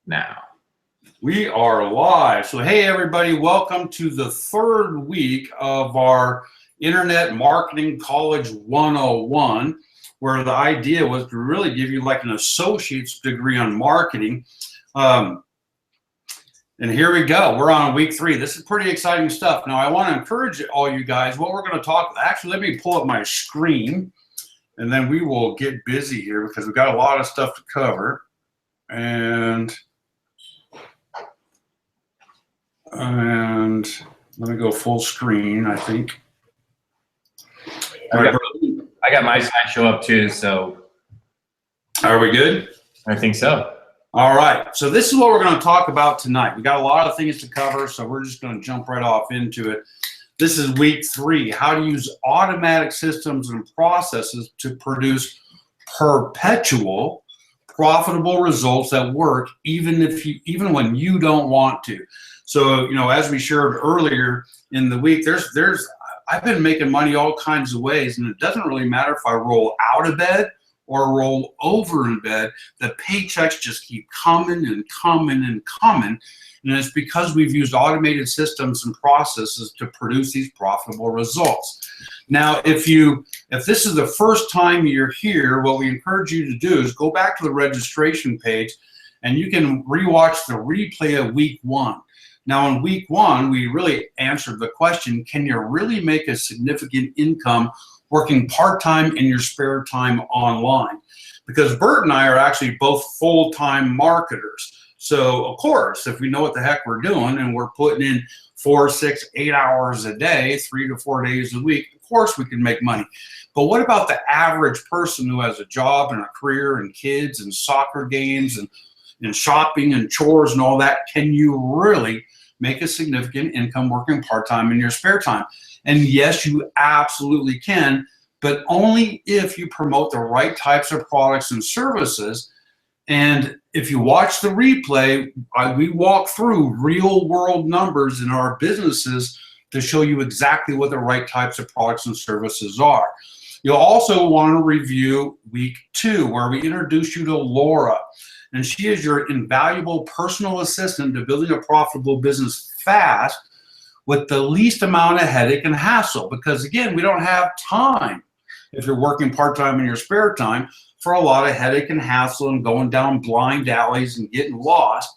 now. We are live. So, hey, everybody, welcome to the third week of our Internet Marketing College 101, where the idea was to really give you like an associate's degree on marketing. And here we go. We're on week 3. This is pretty exciting stuff. Now, I want to encourage all you guys. What we're going to talk, actually, let me pull up my screen, and then we will get busy here because we've got a lot of stuff to cover. And let me go full screen, I think. I got my slideshow up too, so. Are we good? I think so. All right, so this is what we're going to talk about tonight. We got a lot of things to cover, so we're just going to jump right off into it. This is week 3, how to use automatic systems and processes to produce perpetual profitable results that work even when you don't want to. So, as we shared earlier in the week, I've been making money all kinds of ways, and it doesn't really matter if I roll out of bed or roll over in bed. The paychecks just keep coming and coming and coming, and it's because we've used automated systems and processes to produce these profitable results. Now, if this is the first time you're here, what we encourage you to do is go back to the registration page, and you can rewatch the replay of week 1. Now, in week 1, we really answered the question, can you really make a significant income working part-time in your spare time online? Because Bert and I are actually both full-time marketers. So, of course, if we know what the heck we're doing and we're putting in 4, 6, 8 hours a day, 3 to 4 days a week, of course we can make money. But what about the average person who has a job and a career and kids and soccer games and shopping and chores and all that? Can you really make a significant income working part-time in your spare time? And yes, you absolutely can, but only if you promote the right types of products and services. And if you watch the replay, we walk through real world numbers in our businesses to show you exactly what the right types of products and services are. You'll also want to review week 2, where we introduce you to Laura. And she is your invaluable personal assistant to building a profitable business fast with the least amount of headache and hassle. Because again, we don't have time, if you're working part-time in your spare time, for a lot of headache and hassle and going down blind alleys and getting lost.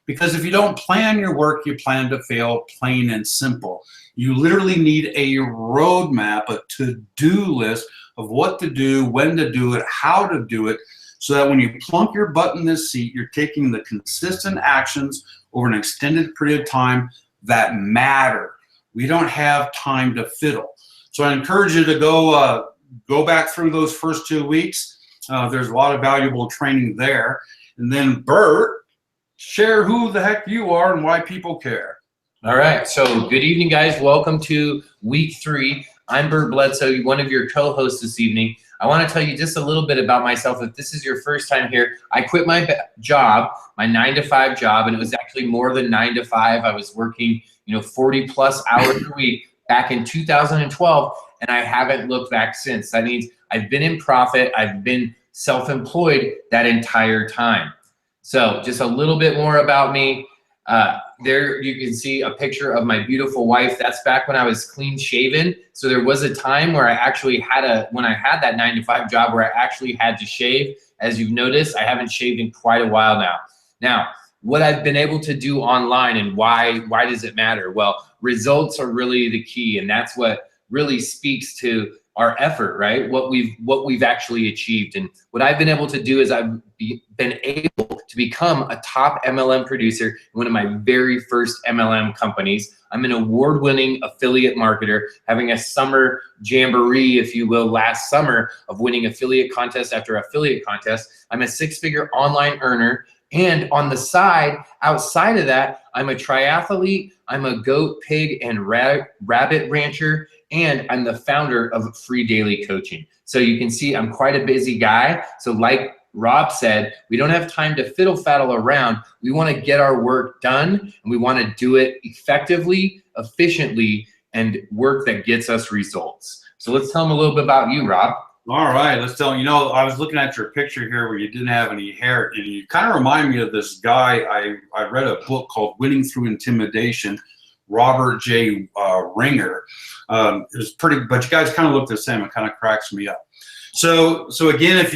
Because if you don't plan your work, you plan to fail, plain and simple. You literally need a roadmap, a to-do list of what to do, when to do it, how to do it, so that when you plunk your butt in this seat, you're taking the consistent actions over an extended period of time that matter. We don't have time to fiddle. So I encourage you to go back through those first 2 weeks. There's a lot of valuable training there. And then Bert, share who the heck you are and why people care. All right, so good evening, guys. Welcome to week 3. I'm Bert Bledsoe, one of your co-hosts this evening. I want to tell you just a little bit about myself. If this is your first time here, I quit my job, my 9-to-5 job, and it was actually more than 9 to 5. I was working, 40 plus hours a week back in 2012, and I haven't looked back since. That means I've been in profit. I've been self-employed that entire time. So just a little bit more about me. There you can see a picture of my beautiful wife. That's back when I was clean shaven. So there was a time where I actually when I had that 9-to-5 job where I actually had to shave. As you've noticed, I haven't shaved in quite a while now. Now, what I've been able to do online and why does it matter? Well, results are really the key, and that's what really speaks to our effort, right? What we've actually achieved. And what I've been able to do is I've been able to become a top MLM producer in one of my very first MLM companies. I'm an award-winning affiliate marketer, having a summer jamboree, if you will, last summer of winning affiliate contest after affiliate contest. I'm a 6-figure online earner. And on the side, outside of that, I'm a triathlete, I'm a goat, pig, and rabbit rancher, and I'm the founder of Free Daily Coaching. So you can see I'm quite a busy guy. So like Rob said, we don't have time to fiddle-faddle around. We want to get our work done, and we want to do it effectively, efficiently, and work that gets us results. So let's tell them a little bit about you, Rob. All right, let's tell you. I was looking at your picture here where you didn't have any hair, and you kind of remind me of this guy. I read a book called Winning Through Intimidation, Robert J. Ringer. It was pretty, but you guys kind of look the same. It kind of cracks me up. So again, if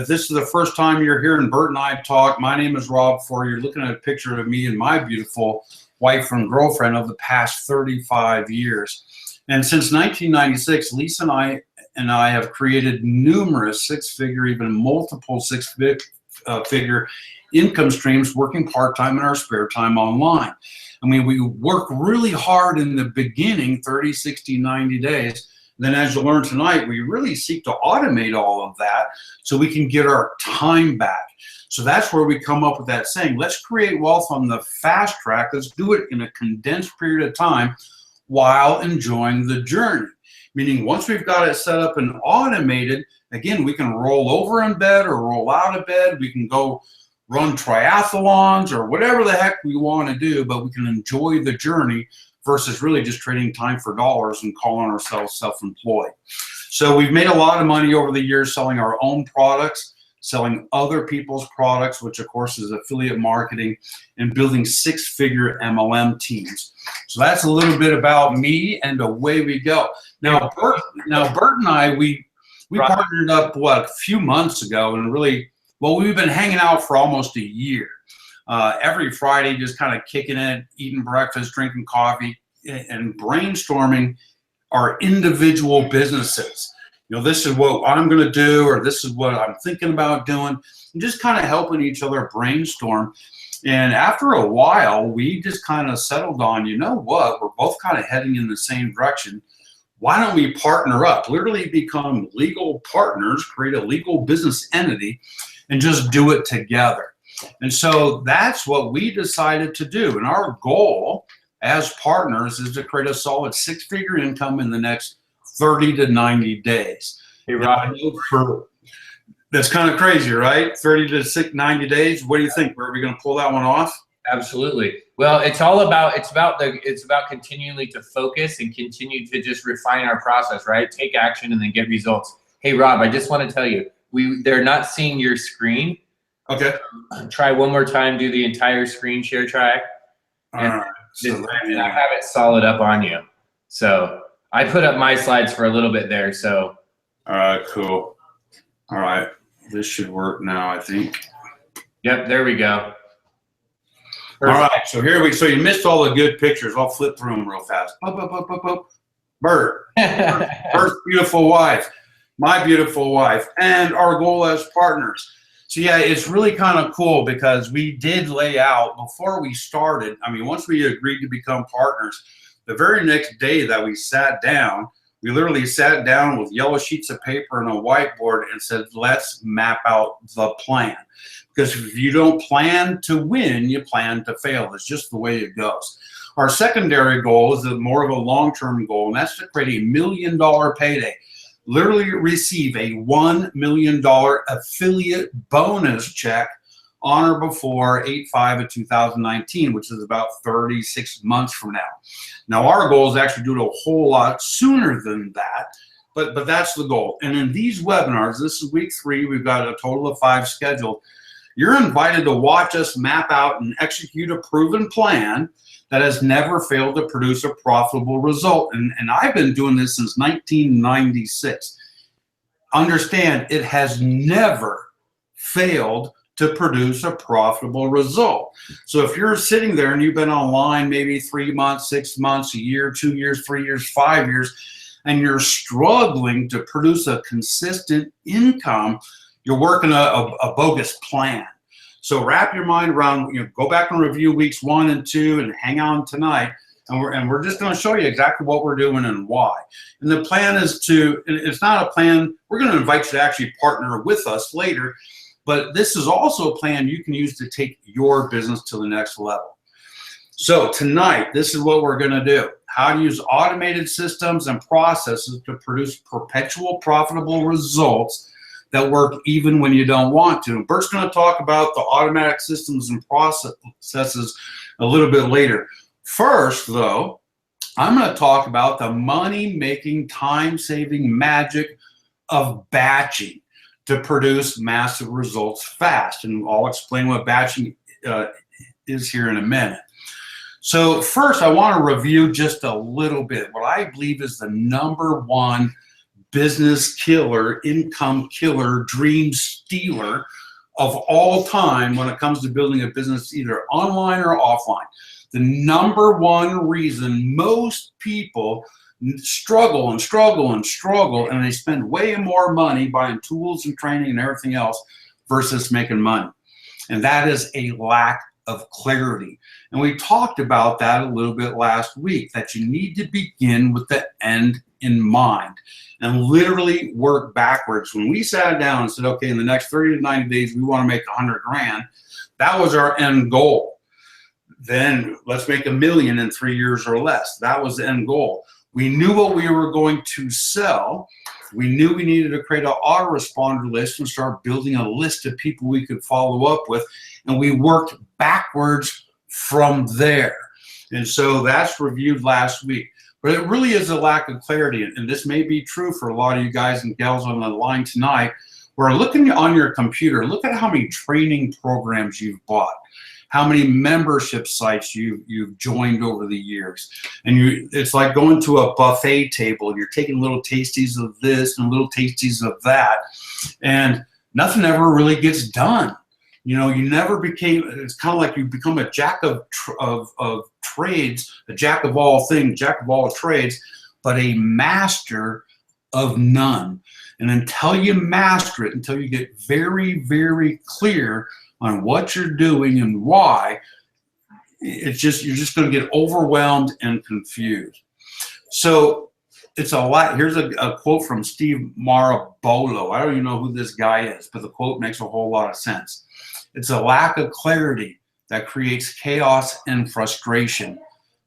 this is the first time you're hearing Bert and I talk, my name is Rob Ford. You're looking at a picture of me and my beautiful wife and girlfriend of the past 35 years. And since 1996, Lisa and I have created numerous six-figure, even multiple six-figure income streams working part-time in our spare time online. I mean, we work really hard in the beginning, 30, 60, 90 days. Then as you'll learn tonight, we really seek to automate all of that so we can get our time back. So that's where we come up with that saying, let's create wealth on the fast track. Let's do it in a condensed period of time while enjoying the journey. Meaning once we've got it set up and automated, again, we can roll over in bed or roll out of bed. We can go run triathlons or whatever the heck we want to do, but we can enjoy the journey versus really just trading time for dollars and calling ourselves self-employed. So we've made a lot of money over the years selling our own products, selling other people's products, which of course is affiliate marketing, and building six-figure MLM teams. So that's a little bit about me, and away we go. Now, Bert and I, we partnered up, a few months ago, and really, we've been hanging out for almost a year. Every Friday, just kind of kicking it, eating breakfast, drinking coffee, and brainstorming our individual businesses. This is what I'm going to do, or this is what I'm thinking about doing, and just kind of helping each other brainstorm. And after a while, we just kind of settled on, you know what, we're both kind of heading in the same direction. Why don't we partner up, literally become legal partners, create a legal business entity, and just do it together? And so that's what we decided to do. And our goal as partners is to create a solid six-figure income in the next 30 to 90 days. Hey, Rob. That's kind of crazy, right? 30 to 90 days. What do you think? Are we going to pull that one off? Absolutely. Well, it's about continually to focus and continue to just refine our process, right? Take action and then get results. Hey, Rob, I just want to tell you, they're not seeing your screen. Okay. Try one more time. Do the entire screen share try. All right. And I have it solid up on you. So I put up my slides for a little bit there. So. All right. Cool. All right. This should work now, I think. Yep. There we go. Perfect. All right. So so you missed all the good pictures. I'll flip through them real fast. Bert. Bert's beautiful wife. My beautiful wife. And our goal as partners. So yeah, it's really kind of cool because we did lay out before we started. I mean, once we agreed to become partners, the very next day that we sat down, we literally sat down with yellow sheets of paper and a whiteboard and said, let's map out the plan. Because if you don't plan to win, you plan to fail. It's just the way it goes. Our secondary goal is more of a long-term goal, and that's to create $1 million payday. Literally receive a $1 million affiliate bonus check on or before 8/5 of 2019, which is about 36 months from now. Now, our goal is actually do it a whole lot sooner than that, but that's the goal. And in these webinars, this is week 3, we've got a total of 5 scheduled. You're invited to watch us map out and execute a proven plan that has never failed to produce a profitable result. And I've been doing this since 1996. Understand, it has never failed to produce a profitable result. So if you're sitting there and you've been online maybe 3 months, 6 months, a year, 2 years, 3 years, 5 years, and you're struggling to produce a consistent income, you're working a bogus plan. So wrap your mind around, go back and review weeks 1 and 2 and hang on tonight. And we're just going to show you exactly what we're doing and why. And the plan is it's not a plan, we're going to invite you to actually partner with us later, but this is also a plan you can use to take your business to the next level. So tonight, this is what we're going to do. How to use automated systems and processes to produce perpetual profitable results that work even when you don't want to. And Bert's going to talk about the automatic systems and processes a little bit later. First, though, I'm going to talk about the money-making, time-saving magic of batching to produce massive results fast. And I'll explain what batching is here in a minute. So first, I want to review just a little bit what I believe is the #1 business killer, income killer, dream stealer of all time when it comes to building a business either online or offline. The #1 reason most people struggle and struggle and struggle, and they spend way more money buying tools and training and everything else versus making money. And that is a lack of clarity. And we talked about that a little bit last week, that you need to begin with the end in mind and literally work backwards. When we sat down and said, okay, in the next 30 to 90 days, we want to make 100 grand, that was our end goal. Then let's make $1 million in 3 years or less. That was the end goal. We knew what we were going to sell. We knew we needed to create an autoresponder list and start building a list of people we could follow up with. And we worked backwards from there. And so that's reviewed last week. But it really is a lack of clarity. And this may be true for a lot of you guys and gals on the line tonight. We're looking on your computer. Look at how many training programs you've bought, how many membership sites you've joined over the years. And it's like going to a buffet table and you're taking little tasties of this and little tasties of that. And nothing ever really gets done. You know, you never became, it's kind of like you become a jack of trades, a jack of all things, jack of all trades, but a master of none. And until you master it, until you get very, very clear on what you're doing and why, it's just, you're just going to get overwhelmed and confused. So it's a lot. Here's a quote from Steve Marabolo. I don't even know who this guy is, but the quote makes a whole lot of sense. It's a lack of clarity that creates chaos and frustration.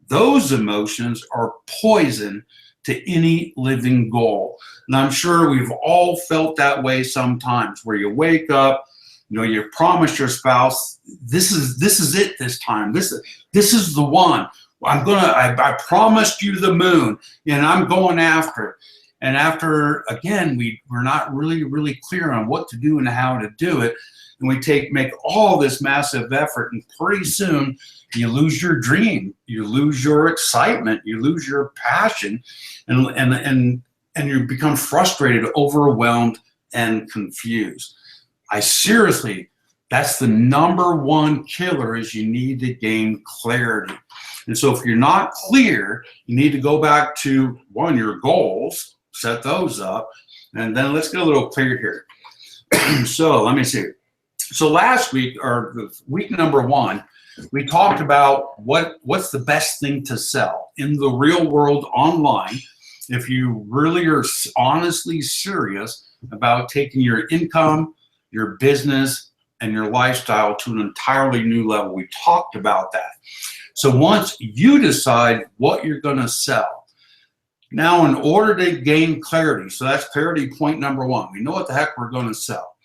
Those emotions are poison to any living goal. And I'm sure we've all felt that way sometimes, where you wake up, you know, you promise your spouse, this is it this time. This is the one. I promised you the moon, and I'm going after it. And after, again, we're not really clear on what to do and how to do it. And we make all this massive effort, and pretty soon you lose your dream, you lose your excitement, you lose your passion, and you become frustrated, overwhelmed, and confused. That's the #1 killer, is you need to gain clarity. And so if you're not clear, you need to go back to your goals, set those up, and then let's get a little clear here. So let me see. So last week, or week #1, we talked about what's the best thing to sell in the real world online if you really are honestly serious about taking your income, your business, and your lifestyle to an entirely new level. We talked about that. So once you decide what you're going to sell, now in order to gain clarity, so that's clarity point #1. We know what the heck we're going to sell.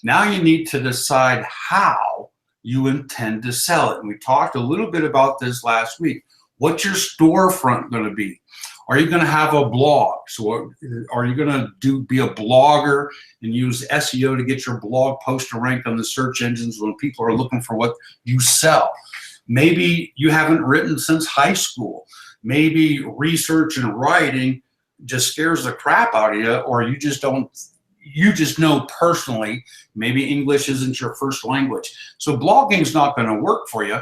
Now you need to decide how you intend to sell it. And we talked a little bit about this last week. What's your storefront going to be? Are you going to have a blog? So are you going to be a blogger and use SEO to get your blog post to rank on the search engines when people are looking for what you sell? Maybe you haven't written since high school. Maybe research and writing just scares the crap out of you, or you just know personally, maybe English isn't your first language. So blogging is not going to work for you,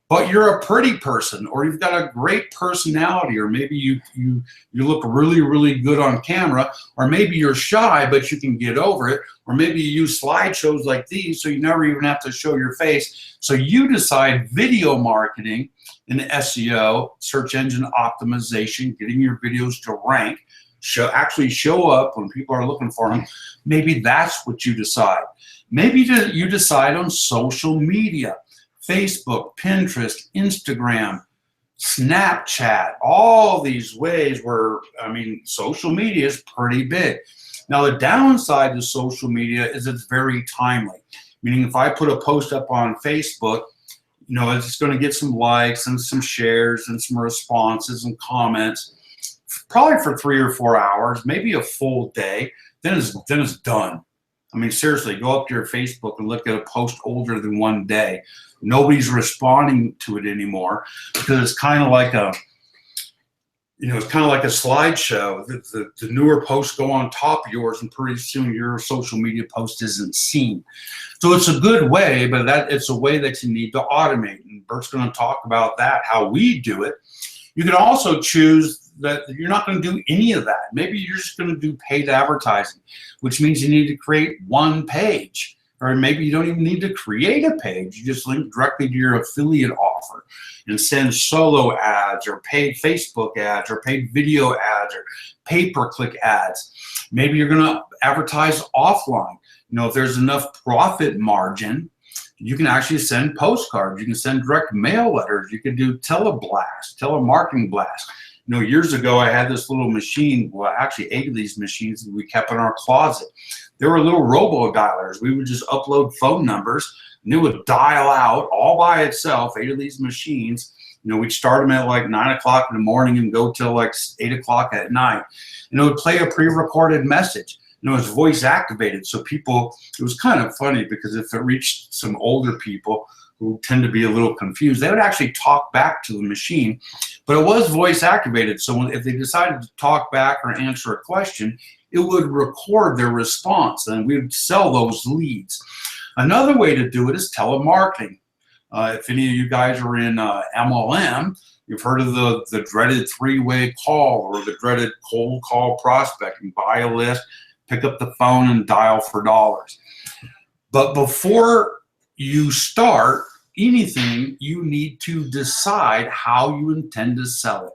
but you're a pretty person, or you've got a great personality, or maybe you look really good on camera, or maybe you're shy, but you can get over it, or maybe you use slideshows like these so you never even have to show your face. So you decide video marketing and SEO, search engine optimization, getting your videos to rank, actually show up when people are looking for them. Maybe that's what you decide. Maybe you decide on social media, Facebook, Pinterest, Instagram, Snapchat, all these ways where, social media is pretty big. Now the downside to social media is it's very timely. Meaning if I put a post up on Facebook, it's going to get some likes and some shares and some responses and comments, probably for 3 or 4 hours, maybe a full day. then it's done. I mean, seriously, go up to your Facebook and look at a post older than 1 day. Nobody's responding to it anymore because it's kind of like a, it's kind of like a slideshow. The newer posts go on top of yours, and pretty soon your social media post isn't seen. So it's a good way, but it's a way that you need to automate. And Bert's going to talk about that, how we do it. You can also choose that you're not going to do any of that. Maybe you're just going to do paid advertising, which means you need to create one page. Or maybe you don't even need to create a page. You just link directly to your affiliate offer and send solo ads or paid Facebook ads or paid video ads or pay-per-click ads. Maybe you're going to advertise offline. If there's enough profit margin, you can actually send postcards. You can send direct mail letters. You can do telemarketing blast. Years ago, I had this little machine, well, actually 8 of these machines that we kept in our closet. They were little robo-dialers. We would just upload phone numbers, and it would dial out all by itself, 8 of these machines. We'd start them at like 9 o'clock in the morning and go till like 8 o'clock at night. And it would play a pre-recorded message. It was voice activated, so people, it was kind of funny because if it reached some older people who tend to be a little confused, they would actually talk back to the machine, but it was voice activated. So if they decided to talk back or answer a question, it would record their response, and we would sell those leads. Another way to do it is telemarketing. If any of you guys are in MLM, you've heard of the dreaded 3-way call or the dreaded cold call prospecting. Buy a list, pick up the phone, and dial for dollars. But before you start anything, you need to decide how you intend to sell it.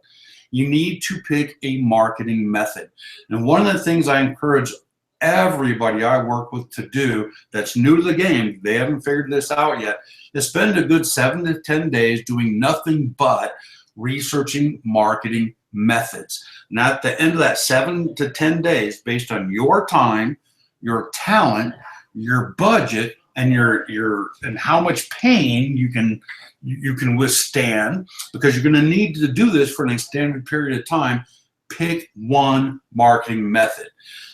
You need to pick a marketing method. And one of the things I encourage everybody I work with to do that's new to the game, they haven't figured this out yet, is spend a good 7 to 10 days doing nothing but researching marketing methods. And at the end of that 7 to 10 days, based on your time, your talent, your budget, and and how much pain you can withstand, because you're going to need to do this for an extended period of time, pick one marketing method.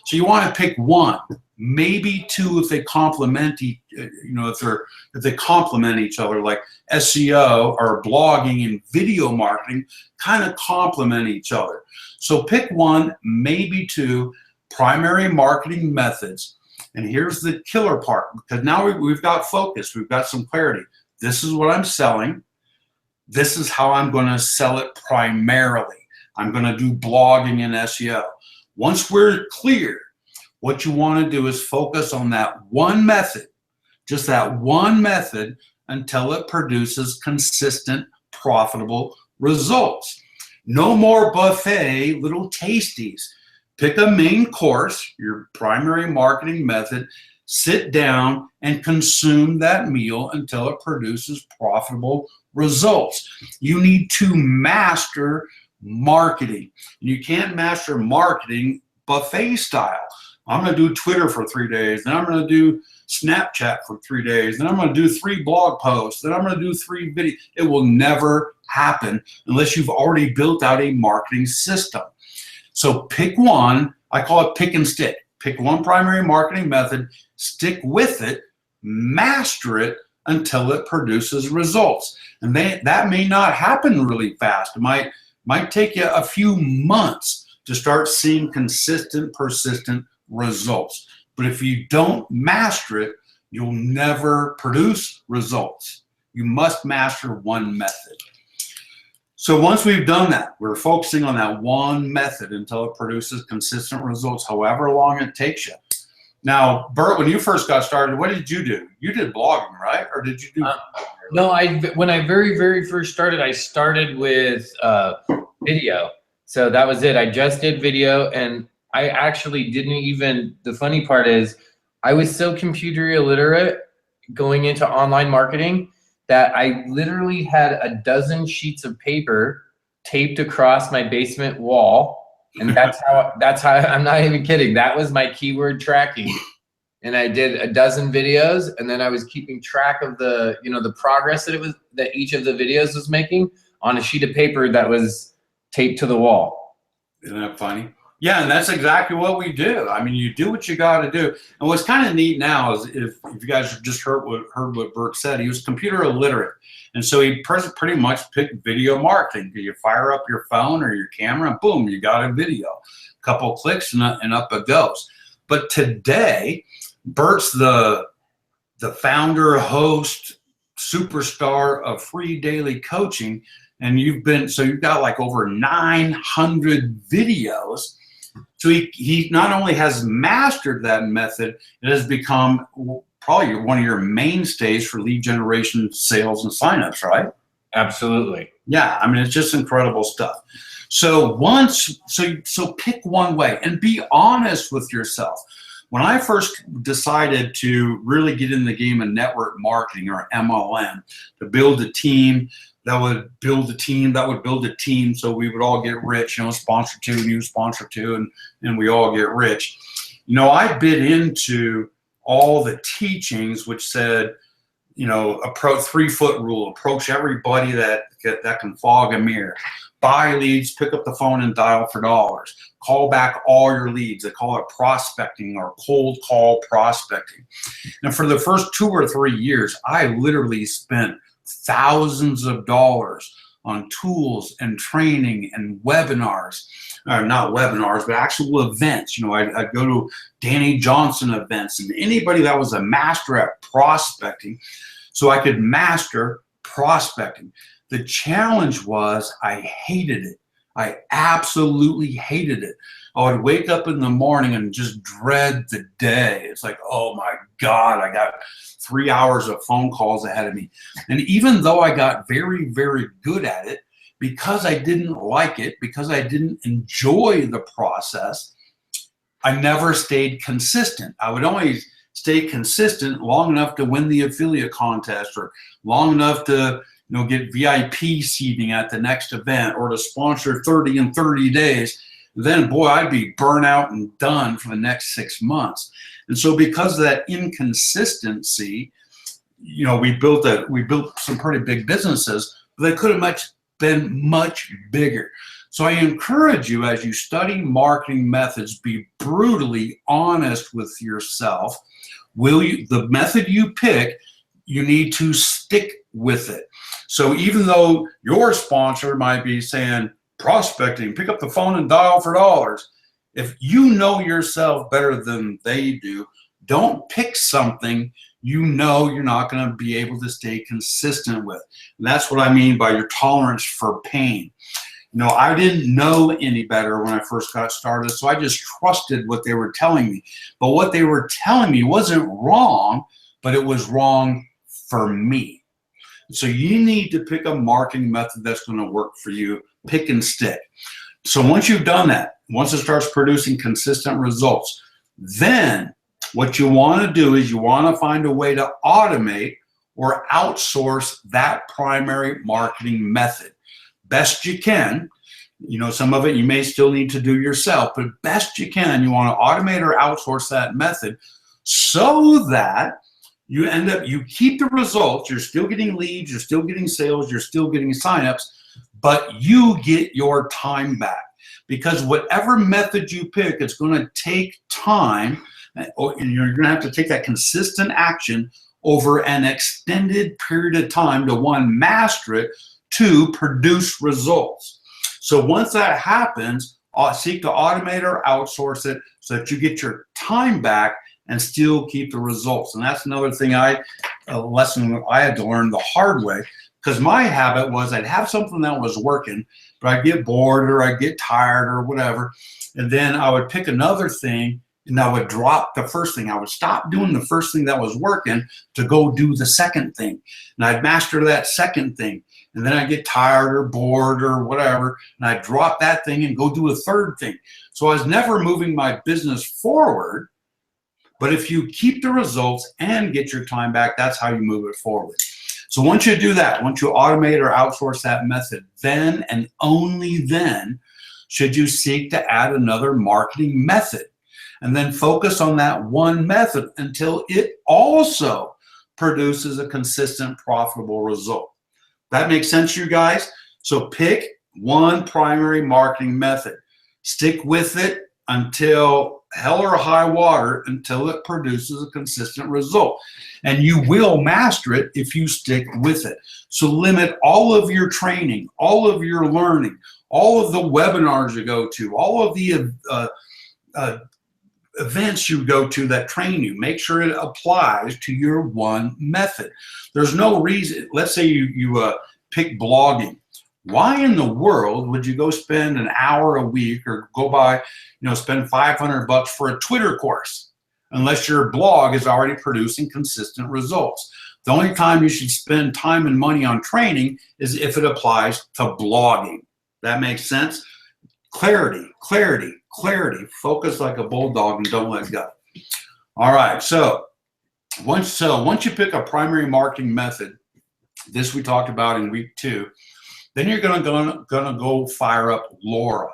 So you want to pick one, maybe 2 if they complement if they complement each other, like SEO or blogging and video marketing kind of complement each other. So pick 1, maybe 2 primary marketing methods. And here's the killer part, because now we've got focus, we've got some clarity. This is what I'm selling. This is how I'm going to sell it primarily. I'm going to do blogging and SEO. Once we're clear, what you want to do is focus on that one method, just that one method, until it produces consistent, profitable results. No more buffet little tasties. Pick a main course, your primary marketing method, sit down and consume that meal until it produces profitable results. You need to master marketing. You can't master marketing buffet style. I'm going to do Twitter for 3 days, then I'm going to do Snapchat for 3 days, then I'm going to do 3 blog posts, then I'm going to do 3 videos. It will never happen unless you've already built out a marketing system. So pick one. I call it pick and stick. Pick one primary marketing method, stick with it, master it until it produces results. And that may not happen really fast. It might take you a few months to start seeing consistent, persistent results. But if you don't master it, you'll never produce results. You must master one method. So once we've done that, we're focusing on that one method until it produces consistent results, however long it takes you. Now, Bert, when you first got started, what did you do? You did blogging, right? Or did you do? No, when I very, very first started, I started with video. So that was it. I just did video, and I actually didn't even, the funny part is I was so computer illiterate going into online marketing that I literally had a dozen sheets of paper taped across my basement wall. And that's how, I'm not even kidding. That was my keyword tracking. And I did a dozen videos, and then I was keeping track of the, the progress that each of the videos was making on a sheet of paper that was taped to the wall. Isn't that funny? Yeah, and that's exactly what we do. I mean, you do what you got to do. And what's kind of neat now is if you guys just heard what Bert said, he was computer illiterate. And so he pretty much picked video marketing. You fire up your phone or your camera, and boom, you got a video. A couple clicks and up it goes. But today, Bert's the founder, host, superstar of Free Daily Coaching. And you've got like over 900 videos. So he not only has mastered that method, it has become probably one of your mainstays for lead generation, sales, and signups, right? Absolutely. Yeah, I mean, it's just incredible stuff. So so pick one way and be honest with yourself. When I first decided to really get in the game of network marketing, or MLM, to build a team that would build a team, so we would all get rich, sponsor two, new sponsor two, and we all get rich. I bit into all the teachings which said, approach 3-foot rule, approach everybody that can fog a mirror, buy leads, pick up the phone and dial for dollars, call back all your leads. They call it prospecting, or cold call prospecting. And for the first 2 or 3 years, I literally spent thousands of dollars on tools and training and webinars, or not webinars, but actual events. I'd go to Danny Johnson events and anybody that was a master at prospecting, so I could master prospecting. The challenge was I hated it. I absolutely hated it. I would wake up in the morning and just dread the day. It's like, oh my God, I got 3 hours of phone calls ahead of me. And even though I got very, very good at it, because I didn't like it, because I didn't enjoy the process, I never stayed consistent. I would only stay consistent long enough to win the affiliate contest, or long enough to get VIP seating at the next event, or to sponsor 30 in 30 days. Then, boy, I'd be burnt out and done for the next 6 months. And so because of that inconsistency, we built some pretty big businesses, but they could have been much bigger. So I encourage you, as you study marketing methods, be brutally honest with yourself. The method you pick, you need to stick with it. So even though your sponsor might be saying, prospecting, pick up the phone and dial for dollars, if you know yourself better than they do, don't pick something you're not going to be able to stay consistent with. And that's what I mean by your tolerance for pain. I didn't know any better when I first got started, so I just trusted what they were telling me. But what they were telling me wasn't wrong, but it was wrong for me. So you need to pick a marketing method that's going to work for you. Pick and stick. So once you've done that, once it starts producing consistent results, then what you want to do is you want to find a way to automate or outsource that primary marketing method. Best you can. Some of it you may still need to do yourself, but best you can, you want to automate or outsource that method so that you keep the results. You're still getting leads, you're still getting sales, you're still getting signups, but you get your time back. Because whatever method you pick, it's going to take time, or you're going to have to take that consistent action over an extended period of time to, one, master it, two, produce results. So once that happens, seek to automate or outsource it so that you get your time back and still keep the results. And that's another thing a lesson I had to learn the hard way, because my habit was I'd have something that was working, but I'd get bored or I'd get tired or whatever. And then I would pick another thing and I would drop the first thing. I would stop doing the first thing that was working to go do the second thing. And I'd master that second thing. And then I'd get tired or bored or whatever, and I'd drop that thing and go do a third thing. So I was never moving my business forward. But if you keep the results and get your time back, that's how you move it forward. So once you do that, once you automate or outsource that method, then and only then should you seek to add another marketing method. And then focus on that one method until it also produces a consistent, profitable result. That makes sense to you guys? So pick one primary marketing method. Stick with it until hell or high water until it produces a consistent result. And you will master it if you stick with it. So limit all of your training, all of your learning, all of the webinars you go to, all of the events you go to that train you. Make sure it applies to your one method. There's no reason, let's say you pick blogging. Why in the world would you go spend an hour a week or go buy, spend $500 for a Twitter course unless your blog is already producing consistent results? The only time you should spend time and money on training is if it applies to blogging. That makes sense? Clarity, clarity, clarity. Focus like a bulldog and don't let go. All right, so once you pick a primary marketing method, this we talked about in week 2, then you're gonna go fire up Laura,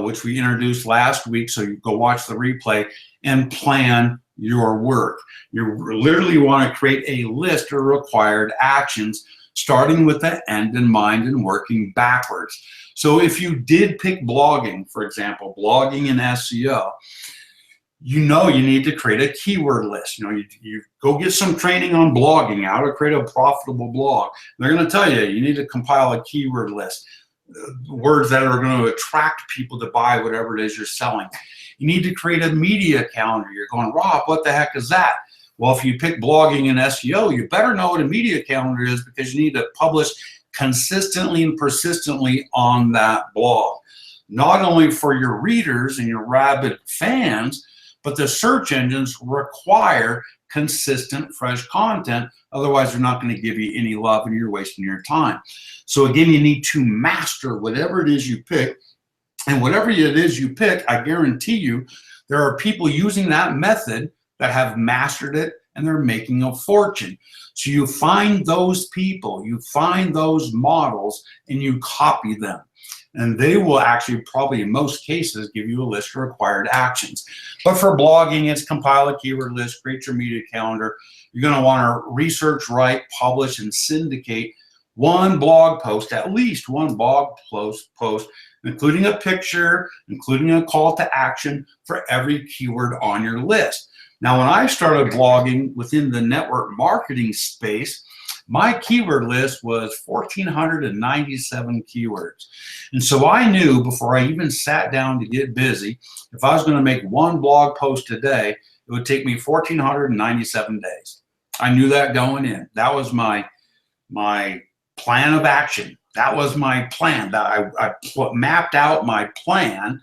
which we introduced last week. So you go watch the replay and plan your work. You literally want to create a list of required actions, starting with the end in mind and working backwards. So if you did pick blogging, for example, blogging and SEO, you need to create a keyword list. You go get some training on blogging, how to create a profitable blog. They're going to tell you, you need to compile a keyword list, words that are going to attract people to buy whatever it is you're selling. You need to create a media calendar. You're going, Rob, what the heck is that? Well, if you pick blogging and SEO, you better know what a media calendar is, because you need to publish consistently and persistently on that blog. Not only for your readers and your rabid fans, but the search engines require consistent, fresh content. Otherwise, they're not going to give you any love and you're wasting your time. So again, you need to master whatever it is you pick. And whatever it is you pick, I guarantee you, there are people using that method that have mastered it and they're making a fortune. So you find those people, you find those models, and you copy them. And they will actually probably in most cases give you a list of required actions. But for blogging, it's compile a keyword list, create your media calendar. You're going to want to research, write, publish, and syndicate one blog post, at least one blog post, including a picture, including a call to action for every keyword on your list. Now, when I started blogging within the network marketing space, my keyword list was 1,497 keywords. And so I knew before I even sat down to get busy, if I was going to make one blog post a day, it would take me 1,497 days. I knew that going in. That was my plan of action. That was my plan. That I mapped out my plan,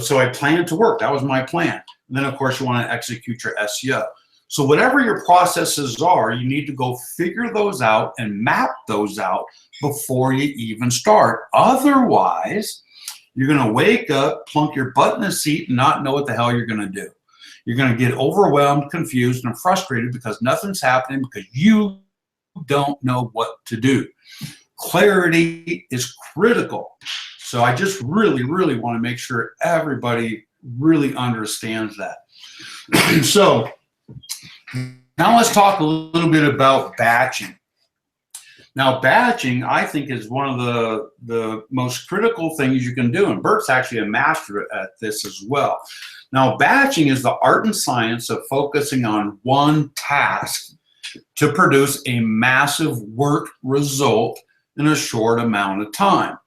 so I planned to work. That was my plan. And then, of course, you want to execute your SEO. So whatever your processes are, you need to go figure those out and map those out before you even start. Otherwise, you're going to wake up, plunk your butt in the seat, and not know what the hell you're going to do. You're going to get overwhelmed, confused, and frustrated because nothing's happening because you don't know what to do. Clarity is critical. So I just really, really want to make sure everybody really understands that. So now let's talk a little bit about batching. Now, batching, I think, is one of the most critical things you can do, and Bert's actually a master at this as well. Now, batching is the art and science of focusing on one task to produce a massive work result in a short amount of time.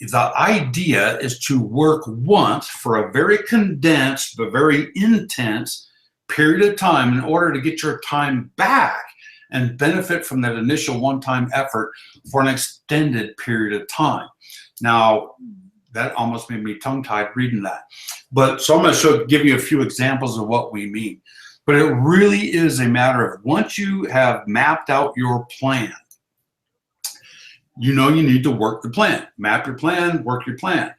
The idea is to work once for a very condensed but very intense period of time in order to get your time back and benefit from that initial one-time effort for an extended period of time. Now, that almost made me tongue-tied reading that. So I'm going to give you a few examples of what we mean. But it really is a matter of once you have mapped out your plan, you need to work the plan. Map your plan, work your plan.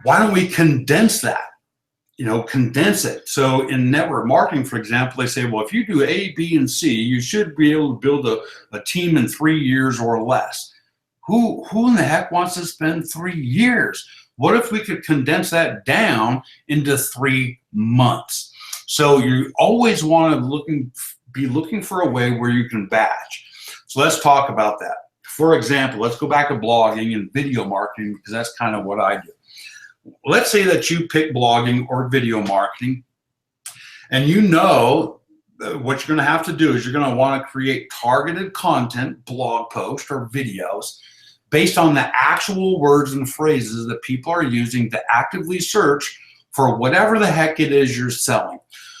Why don't we condense that? Condense it. So in network marketing, for example, they say, well, if you do A, B, and C, you should be able to build a team in 3 years or less. Who in the heck wants to spend 3 years? What if we could condense that down into 3 months? So you always want to be looking for a way where you can batch. So let's talk about that. For example, let's go back to blogging and video marketing because that's kind of what I do. let's say that you pick blogging or video marketing, and you know what you're going to have to do is you're going to want to create targeted content, blog posts or videos based on the actual words and phrases that people are using to actively search for whatever the heck it is you're selling.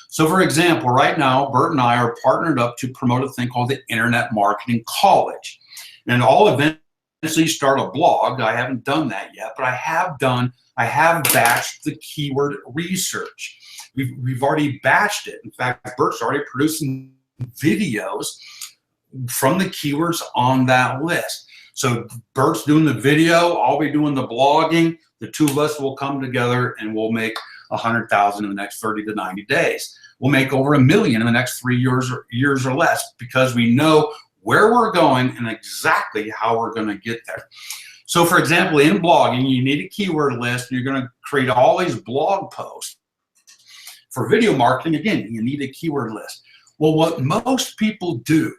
So for example, right now, Bert and I are partnered up to promote a thing called the Internet Marketing College. And I'll eventually start a blog. I haven't done that yet, but I have batched the keyword research. We've already batched it. In fact, Bert's already producing videos from the keywords on that list. So Bert's doing the video, I'll be doing the blogging. The two of us will come together and we'll make 100,000 in the next 30 to 90 days. We'll make over $1 million in the next 3 years or less, because we know where we're going and exactly how we're going to get there. So for example, in blogging, you need a keyword list. You're going to create all these blog posts. For video marketing, again, you need a keyword list. Well, what most people do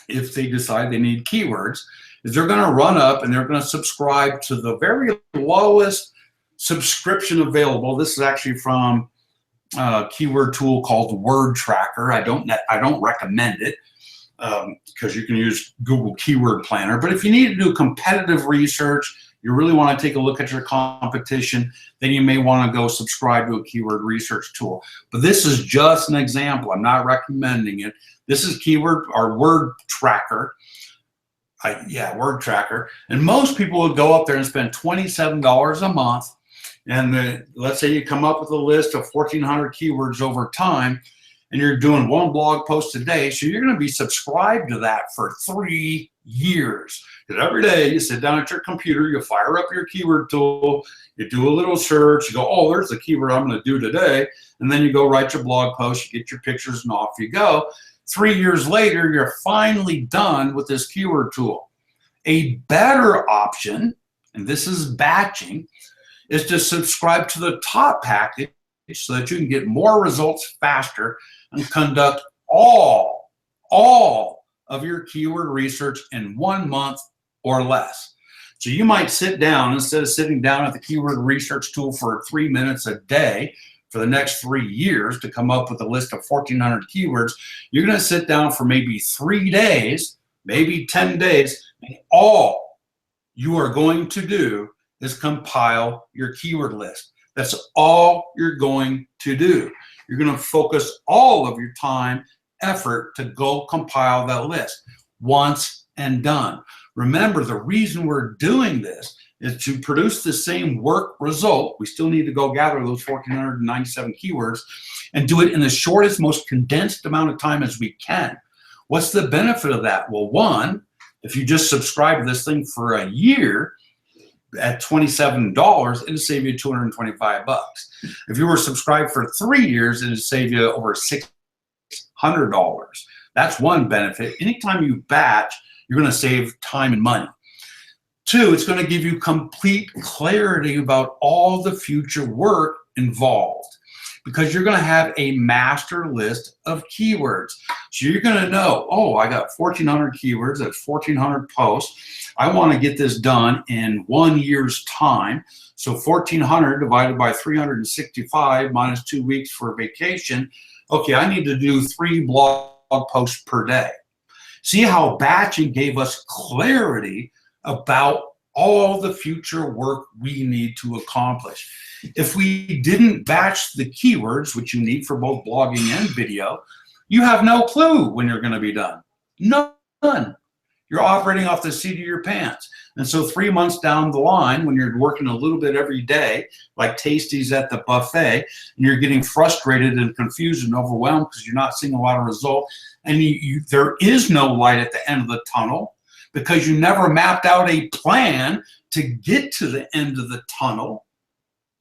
if they decide they need keywords is they're going to run up and they're going to subscribe to the very lowest subscription available. This is actually from a keyword tool called Word Tracker. I don't recommend it because you can use Google Keyword Planner. But if you need to do competitive research, you really want to take a look at your competition, then you may want to go subscribe to a keyword research tool. But this is just an example. I'm not recommending it. This is keyword or Word Tracker. Word Tracker. And most people would go up there and spend $27 a month. And let's say you come up with a list of 1,400 keywords over time, and you're doing one blog post a day. So you're going to be subscribed to that for 3 years. Because every day you sit down at your computer, you fire up your keyword tool, you do a little search, you go, oh, there's the keyword I'm going to do today. And then you go write your blog post, you get your pictures, and off you go. 3 years later, you're finally done with this keyword tool. A better option, and this is batching, is to subscribe to the top package so that you can get more results faster and conduct all of your keyword research in 1 month or less. So you might sit down, instead of sitting down at the keyword research tool for 3 minutes a day for the next 3 years to come up with a list of 1,400 keywords, you're going to sit down for maybe 3 days, maybe 10 days, and all you are going to do is compile your keyword list. That's all you're going to do. You're going to focus all of your time, effort to go compile that list once and done. Remember, the reason we're doing this is to produce the same work result. We still need to go gather those 1,497 keywords and do it in the shortest, most condensed amount of time as we can. What's the benefit of that? Well, one, if you just subscribe to this thing for a year at $27, it'll save you $225. If you were subscribed for 3 years, it'll save you over $600. That's one benefit. Anytime you batch, you're going to save time and money. Two, it's going to give you complete clarity about all the future work involved, because you're going to have a master list of keywords. So you're going to know, oh, I got 1,400 keywords, that's 1,400 posts. I want to get this done in 1 year's time. So 1,400 divided by 365 minus 2 weeks for vacation. Okay, I need to do 3 blog posts per day. See how batching gave us clarity about all the future work we need to accomplish. If we didn't batch the keywords, which you need for both blogging and video, you have no clue when you're going to be done. None. You're operating off the seat of your pants. And so 3 months down the line, when you're working a little bit every day, like Tasties at the buffet, and you're getting frustrated and confused and overwhelmed because you're not seeing a lot of result, and there is no light at the end of the tunnel because you never mapped out a plan to get to the end of the tunnel,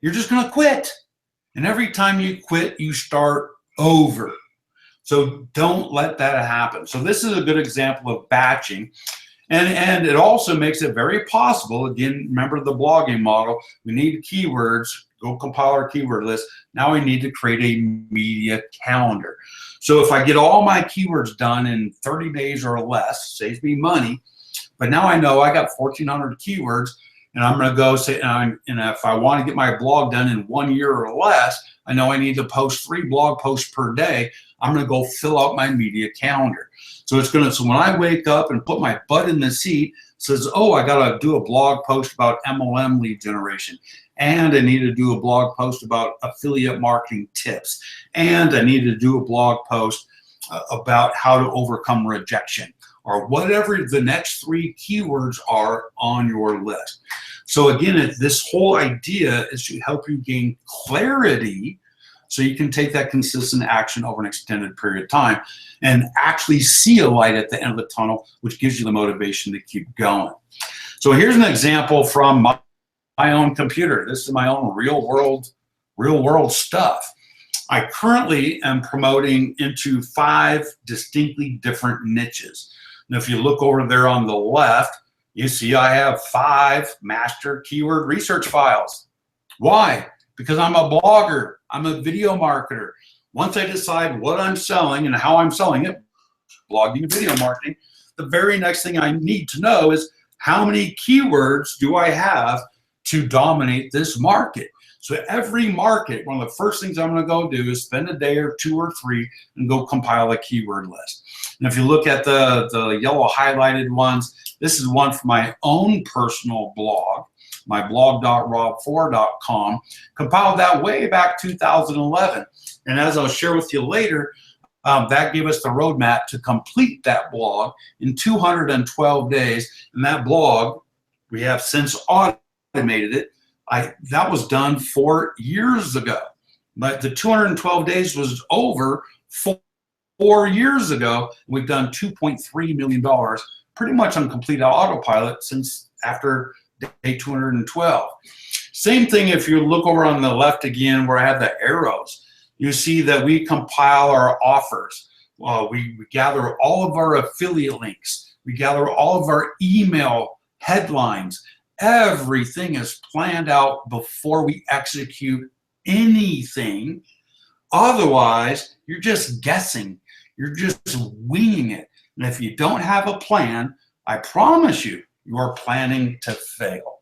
you're just going to quit. And every time you quit, you start over. So don't let that happen. So this is a good example of batching. And it also makes it very possible, again, remember the blogging model, we need keywords, go compile our keyword list. Now we need to create a media calendar. So if I get all my keywords done in 30 days or less, saves me money, but now I know I got 1,400 keywords, and I'm going to go say, and if I want to get my blog done in 1 year or less, I know I need to post 3 blog posts per day. I'm going to go fill out my media calendar. So it's going to, so when I wake up and put my butt in the seat, says, oh, I got to do a blog post about MLM lead generation. And I need to do a blog post about affiliate marketing tips. And I need to do a blog post about how to overcome rejection, or whatever the next 3 keywords are on your list. So again, this whole idea is to help you gain clarity so you can take that consistent action over an extended period of time and actually see a light at the end of the tunnel, which gives you the motivation to keep going. So here's an example from my own computer. This is my own real world stuff. I currently am promoting into 5 distinctly different niches. And if you look over there on the left, you see I have 5 master keyword research files. Why? Because I'm a blogger, I'm a video marketer. Once I decide what I'm selling and how I'm selling it, blogging and video marketing, the very next thing I need to know is how many keywords do I have to dominate this market. So every market, one of the first things I'm going to go do is spend a day or 2 or 3 and go compile a keyword list. And if you look at the yellow highlighted ones, this is one from my own personal blog, my blog.rob4.com, compiled that way back 2011. And as I'll share with you later, that gave us the roadmap to complete that blog in 212 days. And that blog, we have since automated it. That was done 4 years ago. But the 212 days was over 4 years ago. We've done $2.3 million pretty much on complete autopilot since after day 212. Same thing if you look over on the left again where I have the arrows. You see that we compile our offers. We gather all of our affiliate links. We gather all of our email headlines. Everything is planned out before we execute anything. Otherwise, you're just guessing. You're just winging it. And if you don't have a plan, I promise you, you are planning to fail.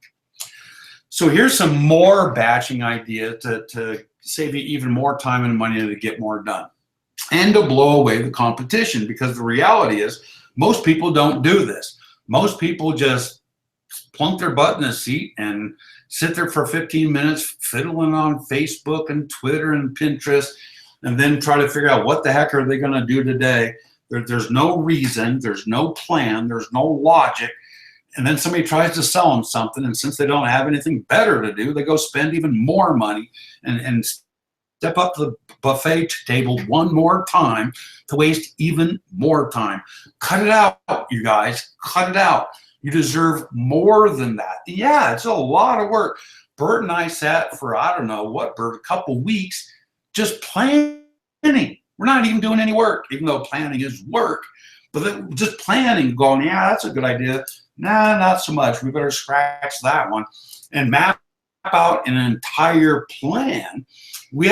So here's some more batching ideas to save you even more time and money to get more done and to blow away the competition, because the reality is most people don't do this. Most people just plunk their butt in a seat and sit there for 15 minutes fiddling on Facebook and Twitter and Pinterest and then try to figure out what the heck are they going to do today. There's no reason, there's no plan, there's no logic. And then somebody tries to sell them something, and since they don't have anything better to do, they go spend even more money and step up to the buffet table one more time to waste even more time. Cut it out, you guys. Cut it out. You deserve more than that. Yeah, it's a lot of work. Bert and I sat for, I don't know what, Bert, a couple weeks just planning. We're not even doing any work, even though planning is work. But just planning, going, yeah, that's a good idea. Nah, not so much. We better scratch that one and map out an entire plan. We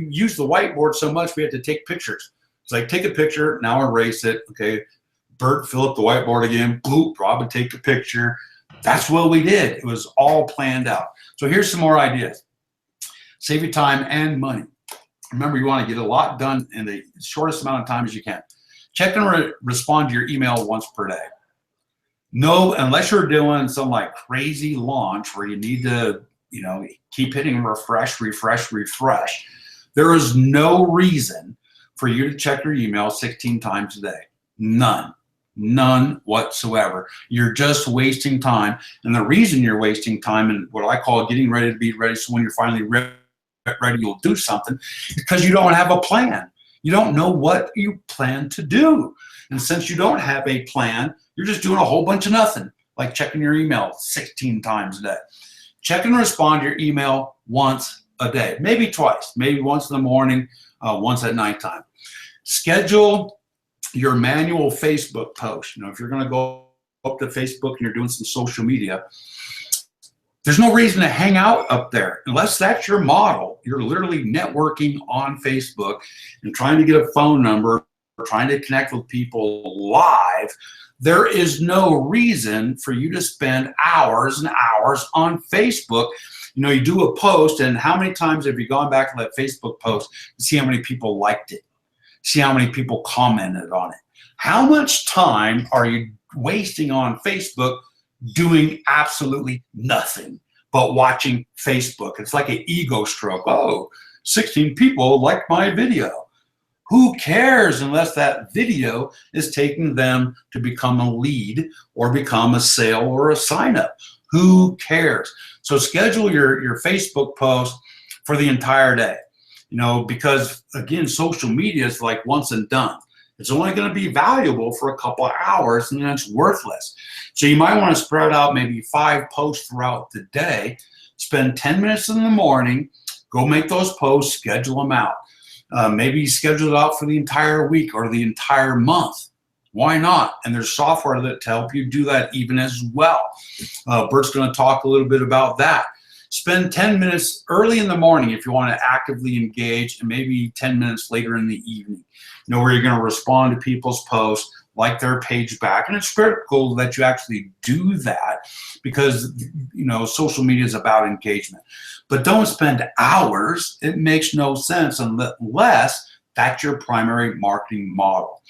used the whiteboard so much we had to take pictures. It's like, take a picture, now erase it. Okay, Bert, fill up the whiteboard again. Boop, Rob would take the picture. That's what we did. It was all planned out. So here's some more ideas. Save you time and money. Remember, you want to get a lot done in the shortest amount of time as you can. Check and respond to your email once per day. No, unless you're doing some like crazy launch where you need to, keep hitting refresh, refresh, refresh. There is no reason for you to check your email 16 times a day. None whatsoever. You're just wasting time. And the reason you're wasting time and what I call getting ready to be ready, so when you're finally ready, you'll do something, because you don't have a plan. You don't know what you plan to do. And since you don't have a plan, you're just doing a whole bunch of nothing, like checking your email 16 times a day. Check and respond to your email once a day, maybe twice, maybe once in the morning, once at nighttime. Schedule your manual Facebook post. If you're going to go up to Facebook and you're doing some social media, there's no reason to hang out up there unless that's your model. You're literally networking on Facebook and trying to get a phone number trying to connect with people live, there is no reason for you to spend hours and hours on Facebook. You know, you do a post, and how many times have you gone back to that Facebook post to see how many people liked it? See how many people commented on it? How much time are you wasting on Facebook doing absolutely nothing but watching Facebook? It's like an ego stroke. Oh, 16 people liked my video. Who cares unless that video is taking them to become a lead or become a sale or a sign up? Who cares? So schedule your Facebook post for the entire day, you know, because again, social media is like once and done. It's only going to be valuable for a couple of hours and then it's worthless. So you might want to spread out maybe 5 posts throughout the day, spend 10 minutes in the morning, go make those posts, schedule them out. Maybe schedule it out for the entire week or the entire month. Why not? And there's software that to help you do that even as well. Bert's going to talk a little bit about that. Spend 10 minutes early in the morning if you want to actively engage, and maybe 10 minutes later in the evening. You know, where you're going to respond to people's posts, like their page back. And it's critical that you actually do that because, you know, social media is about engagement. But don't spend hours. It makes no sense unless that's your primary marketing model.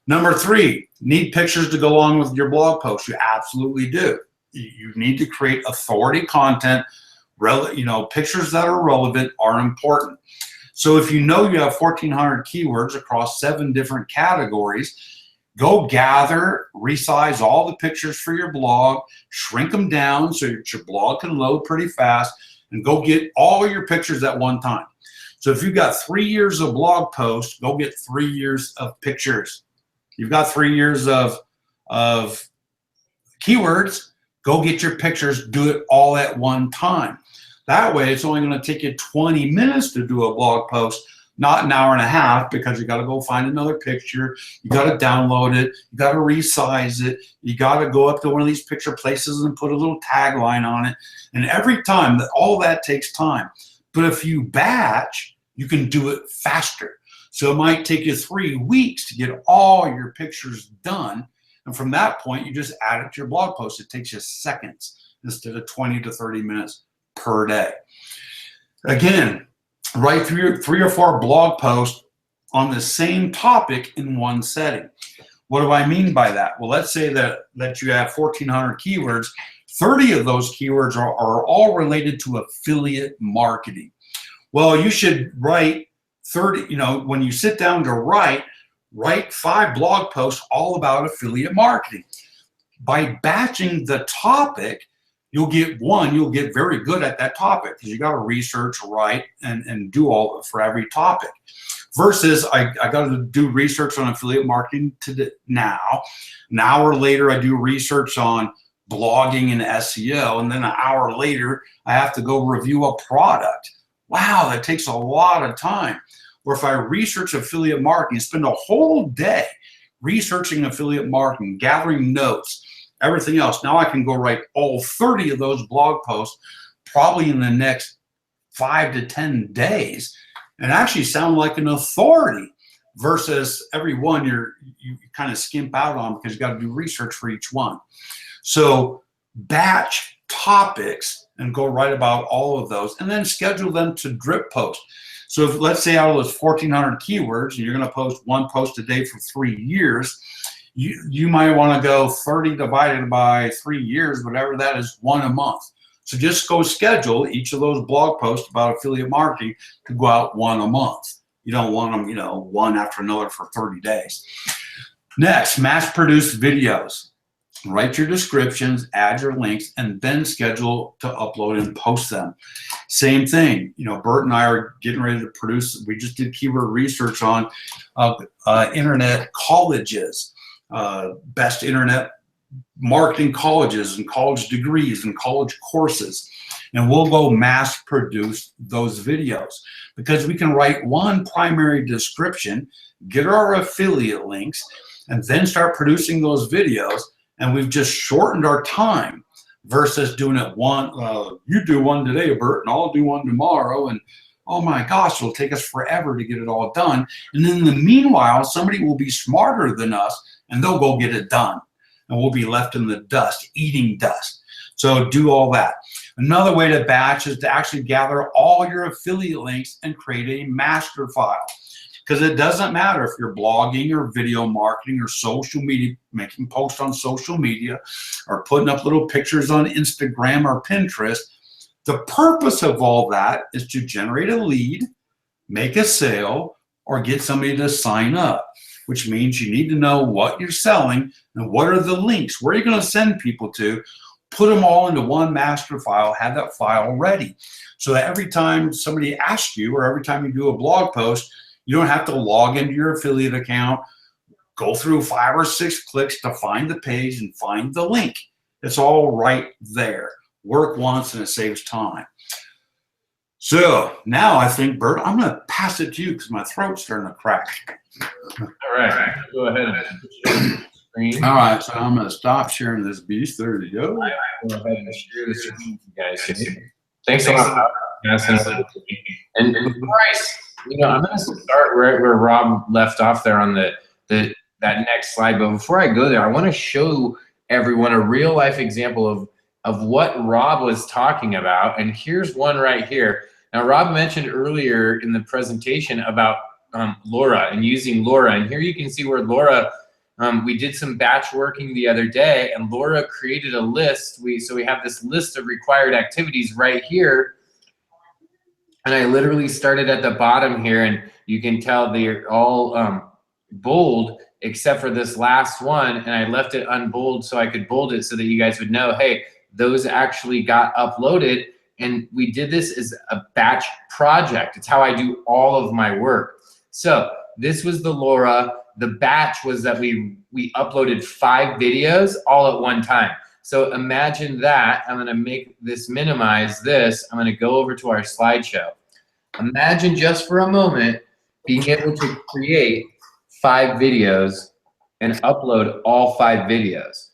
Number 3, need pictures to go along with your blog post. You absolutely do. You need to create authority content. You know, pictures that are relevant are important. So if you know you have 1,400 keywords across 7 different categories, go gather, resize all the pictures for your blog, shrink them down so your blog can load pretty fast, and go get all your pictures at one time. So if you've got 3 years of blog posts, go get 3 years of pictures. You've got 3 years of keywords, go get your pictures, do it all at one time. That way, it's only going to take you 20 minutes to do a blog post, not an hour and a half, because you got to go find another picture. You got to download it. You got to resize it. You got to go up to one of these picture places and put a little tagline on it. And every time, all that takes time. But if you batch, you can do it faster. So it might take you 3 weeks to get all your pictures done. And from that point, you just add it to your blog post. It takes you seconds instead of 20 to 30 minutes per day. Again, write 3 or 4 blog posts on the same topic in one setting. What do I mean by that? Well, let's say that you have 1,400 keywords. 30 of those keywords are all related to affiliate marketing. Well, you should write 30, you know, when you sit down to write 5 blog posts all about affiliate marketing. By batching the topic, you'll get very good at that topic because you got to research, write, and do all for every topic. Versus I got to do research on affiliate marketing now. An hour later, I do research on blogging and SEO, and then an hour later, I have to go review a product. Wow, that takes a lot of time. Or if I research affiliate marketing, spend a whole day researching affiliate marketing, gathering notes, everything else. Now I can go write all 30 of those blog posts probably in the next 5 to 10 days and actually sound like an authority versus every one you kind of skimp out on because you got to do research for each one. So batch topics and go write about all of those and then schedule them to drip post. So if, let's say out of those 1,400 keywords, and you're going to post 1 post a day for 3 years, you might want to go 30 divided by 3 years, whatever that is, 1 a month. So just go schedule each of those blog posts about affiliate marketing to go out 1 a month. You don't want them, you know, one after another for 30 days. Next, mass-produced videos. Write your descriptions, add your links, and then schedule to upload and post them. Same thing, you know, Bert and I are getting ready to produce, we just did keyword research on internet colleges, best internet marketing colleges and college degrees and college courses. And we'll go mass produce those videos because we can write one primary description, get our affiliate links, and then start producing those videos. And we've just shortened our time versus doing it one, you do one today, Bert, and I'll do one tomorrow, and oh my gosh, it'll take us forever to get it all done. And in the meanwhile, somebody will be smarter than us and they'll go get it done. And we'll be left in the dust, eating dust. So do all that. Another way to batch is to actually gather all your affiliate links and create a master file. Because it doesn't matter if you're blogging or video marketing or social media, making posts on social media or putting up little pictures on Instagram or Pinterest. The purpose of all that is to generate a lead, make a sale, or get somebody to sign up, which means you need to know what you're selling and what are the links, where are you going to send people to, put them all into one master file, have that file ready. So that every time somebody asks you or every time you do a blog post, you don't have to log into your affiliate account, go through 5 or 6 clicks to find the page and find the link. It's all right there. Work once and it saves time. So now I think, Bert, I'm going to pass it to you because my throat's starting to crack. All right, go ahead and screen. All right, so I'm going to stop sharing this beast. There you go. Go ahead and share the screen, you guys. Thanks a lot. And Bryce, I'm going to start where Rob left off there on that next slide. But before I go there, I want to show everyone a real life example of what Rob was talking about. And here's one right here. Now, Rob mentioned earlier in the presentation about Laura and using Laura. And here you can see where Laura, we did some batch working the other day, and Laura created a list. So we have this list of required activities right here. And I literally started at the bottom here, and you can tell they're all bold except for this last one. And I left it unbold so I could bold it so that you guys would know, hey, those actually got uploaded. And we did this as a batch project. It's how I do all of my work. So this was the Laura. The batch was that we uploaded 5 videos all at one time. So imagine that. I'm going to make this minimize this. I'm going to go over to our slideshow. Imagine just for a moment being able to create 5 videos and upload all 5 videos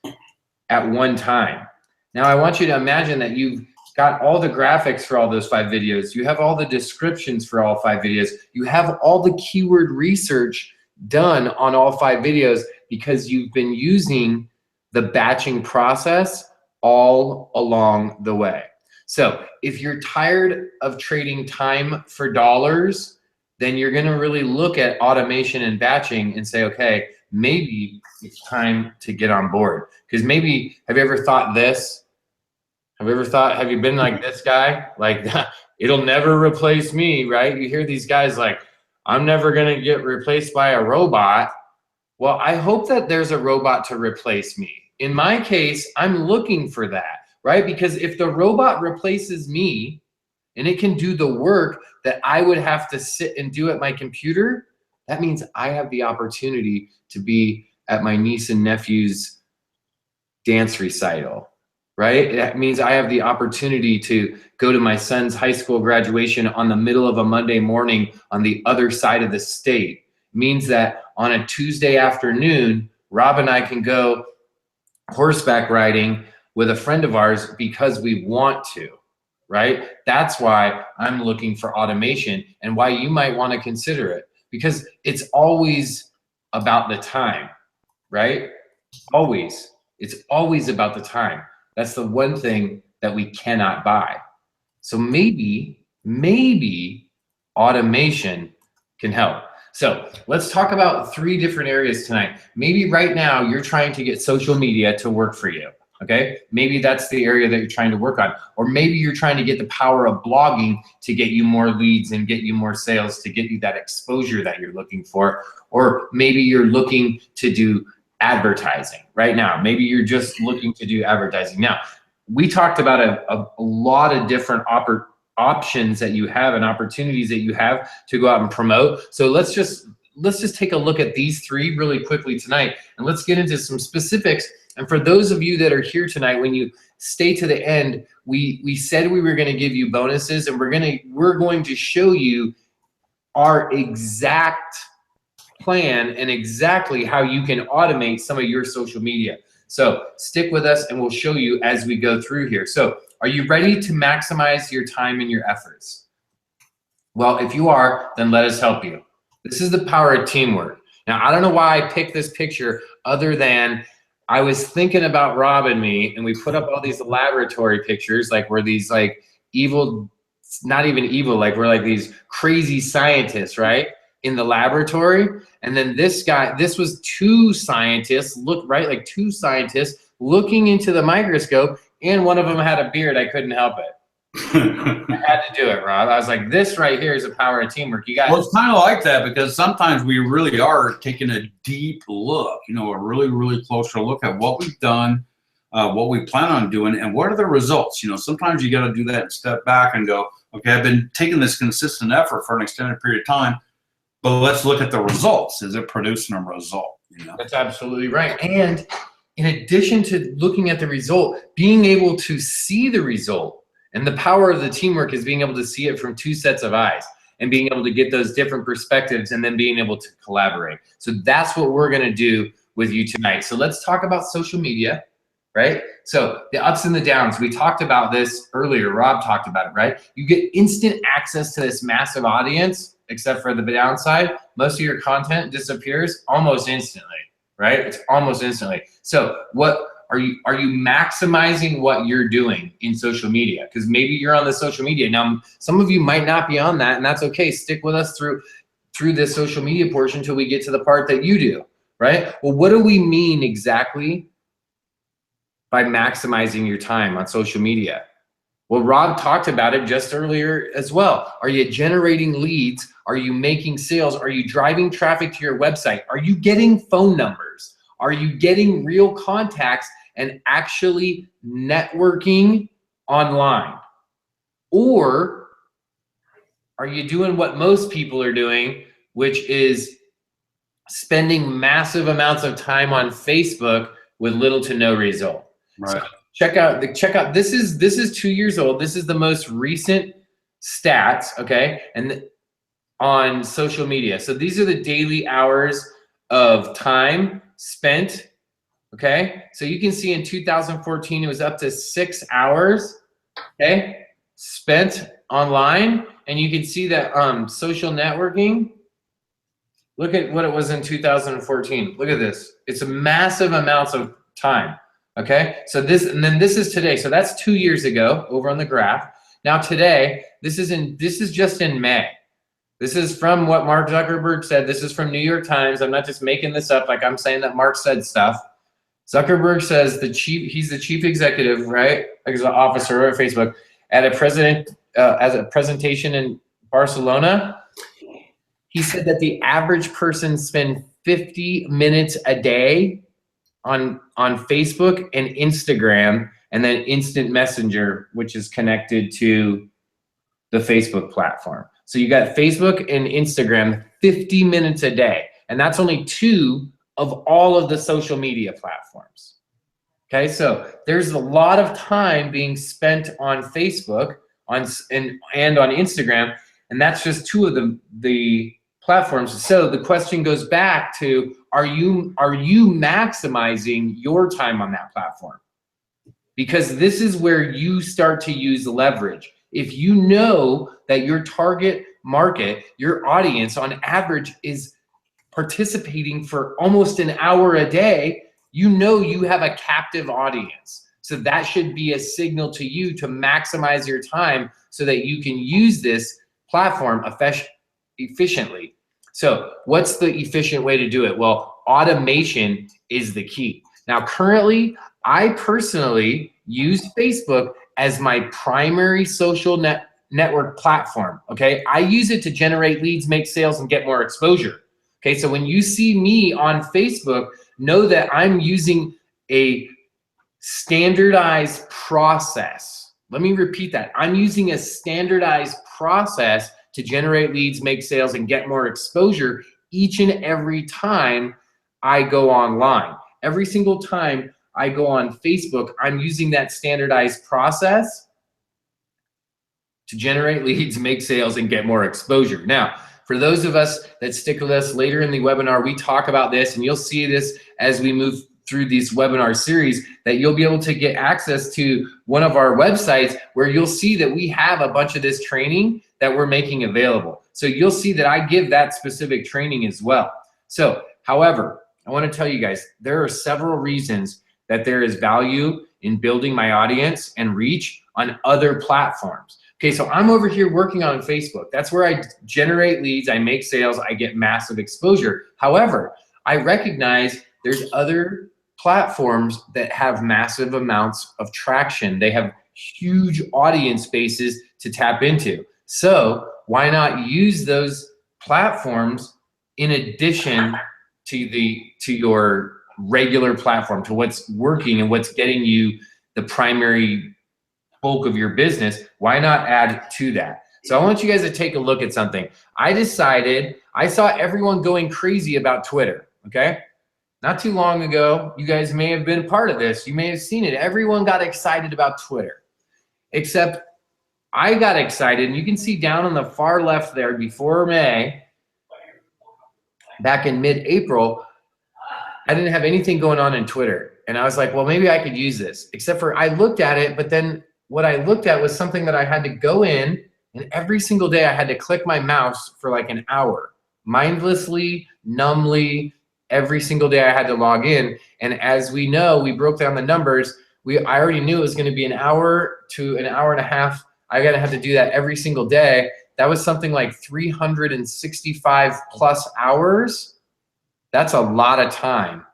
at one time. Now I want you to imagine that you've got all the graphics for all those 5 videos. You have all the descriptions for all 5 videos. You have all the keyword research done on all 5 videos because you've been using the batching process all along the way. So if you're tired of trading time for dollars, then you're going to really look at automation and batching and say, okay, maybe it's time to get on board. Because maybe, have you ever thought this? Have you been like this guy? Like, it'll never replace me, right? You hear these guys like, I'm never going to get replaced by a robot. Well, I hope that there's a robot to replace me. In my case, I'm looking for that, right? Because if the robot replaces me and it can do the work that I would have to sit and do at my computer, that means I have the opportunity to be at my niece and nephew's dance recital, right? That means I have the opportunity to go to my son's high school graduation on the middle of a Monday morning on the other side of the state. It means that on a Tuesday afternoon, Rob and I can go horseback riding with a friend of ours because we want to, right? That's why I'm looking for automation and why you might want to consider it, because it's always about the time, right? Always. It's always about the time. That's the one thing that we cannot buy. So maybe automation can help. So let's talk about 3 different areas tonight. Maybe right now you're trying to get social media to work for you, okay? Maybe that's the area that you're trying to work on. Or maybe you're trying to get the power of blogging to get you more leads and get you more sales, to get you that exposure that you're looking for. Or maybe you're looking to do advertising right now. Maybe you're just looking to do advertising. Now, we talked about a lot of different options that you have and opportunities that you have to go out and promote. So let's just take a look at these 3 really quickly tonight, and let's get into some specifics. And for those of you that are here tonight, when you stay to the end, we said we were going to give you bonuses, and we're going to show you our exact plan and exactly how you can automate some of your social media. So stick with us and we'll show you as we go through here. So are you ready to maximize your time and your efforts? Well, if you are, then let us help you. This is the power of teamwork. Now, I don't know why I picked this picture other than I was thinking about Rob and me, and we put up all these laboratory pictures, like we're these like evil, not even evil, like we're like these crazy scientists, right? In the laboratory. And then this guy, this was two scientists, like two scientists looking into the microscope, and one of them had a beard. I couldn't help it. I had to do it, Rob. I was like, this right here is a power of teamwork. You got. Well, it's kind of like that because sometimes we really are taking a deep look, a really, really closer look at what we've done, what we plan on doing, and what are the results. Sometimes you got to do that and step back and go, okay, I've been taking this consistent effort for an extended period of time, but let's look at the results. Is it producing a result? That's absolutely right. And in addition to looking at the result, being able to see the result. And the power of the teamwork is being able to see it from two sets of eyes and being able to get those different perspectives and then being able to collaborate. So that's what we're going to do with you tonight. So let's talk about social media, right? So the ups and the downs, we talked about this earlier. Rob talked about it, right? You get instant access to this massive audience, except for the downside. Most of your content disappears almost instantly, right? It's almost instantly. So what are you maximizing what you're doing in social media? Because maybe you're on the social media. Now, some of you might not be on that, and that's okay. Stick with us through this social media portion until we get to the part that you do, right? Well, what do we mean exactly by maximizing your time on social media? Well, Rob talked about it just earlier as well. Are you generating leads? Are you making sales? Are you driving traffic to your website? Are you getting phone numbers? Are you getting real contacts and actually networking online? Or are you doing what most people are doing, which is spending massive amounts of time on Facebook with little to no result? Right. So check out, this is 2 years old. This is the most recent stats, okay? And on social media. So these are the daily hours of time spent, okay? So you can see in 2014, it was up to 6 hours, okay, spent online. And you can see that social networking, look at what it was in 2014. Look at this. It's a massive amounts of time, okay? So this, and then this is today. So that's 2 years ago over on the graph. Now today, this is just in May. This is from what Mark Zuckerberg said. This is from New York Times. I'm not just making this up like I'm saying that Mark said stuff. Zuckerberg says he's the chief executive, right, officer of Facebook, at as a presentation in Barcelona. He said that the average person spends 50 minutes a day on Facebook and Instagram, and then Instant Messenger, which is connected to the Facebook platform. So you got Facebook and Instagram 50 minutes a day, and that's only 2 of all of the social media platforms. Okay, so there's a lot of time being spent on Facebook and on Instagram, and that's just 2 of the platforms. So the question goes back to, are you maximizing your time on that platform? Because this is where you start to use leverage. If you know that your target market, your audience on average is participating for almost an hour a day, you know you have a captive audience. So that should be a signal to you to maximize your time so that you can use this platform efficiently. So what's the efficient way to do it? Well, automation is the key. Now, currently, I personally use Facebook as my primary social network platform, okay? I use it to generate leads, make sales, and get more exposure, okay? So when you see me on Facebook, know that I'm using a standardized process. Let me repeat that. I'm using a standardized process to generate leads, make sales, and get more exposure each and every time I go online. Every single time I go on Facebook, I'm using that standardized process to generate leads, make sales, and get more exposure. Now, for those of us that stick with us later in the webinar, we talk about this, and you'll see this as we move through this webinar series, that you'll be able to get access to one of our websites where you'll see that we have a bunch of this training that we're making available. So you'll see that I give that specific training as well. So, however, I want to tell you guys, there are several reasons that there is value in building my audience and reach on other platforms. Okay, so I'm over here working on Facebook. That's where I generate leads, I make sales, I get massive exposure. However, I recognize there's other platforms that have massive amounts of traction. They have huge audience bases to tap into. So why not use those platforms in addition to your regular platform, to what's working and what's getting you the primary bulk of your business? Why not add to that? So I want you guys to take a look at something. I saw everyone going crazy about Twitter, okay? Not too long ago, you guys may have been part of this. You may have seen it. Everyone got excited about Twitter, except I got excited, and you can see down on the far left there, before May, back in mid-April, I didn't have anything going on in Twitter. And I was like, well, maybe I could use this, except for I looked at it, but then what I looked at was something that I had to go in, and every single day I had to click my mouse for like an hour, mindlessly, numbly. Every single day I had to log in. And as we know, we broke down the numbers. I already knew it was going to be an hour to an hour and a half. I got to have to do that every single day. That was something like 365 plus hours. That's a lot of time,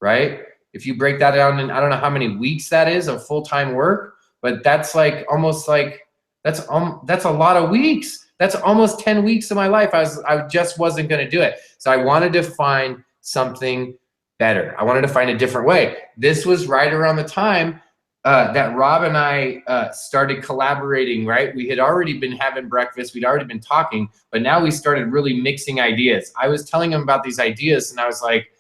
right? If you break that down, and I don't know how many weeks that is of full-time work, but that's like almost like, that's a lot of weeks. That's almost 10 weeks of my life. I just wasn't going to do it. So I wanted to find something better. I wanted to find a different way. This was right around the time that Rob and I started collaborating, right? We had already been having breakfast. We'd already been talking, but now we started really mixing ideas. I was telling him about these ideas, and I was like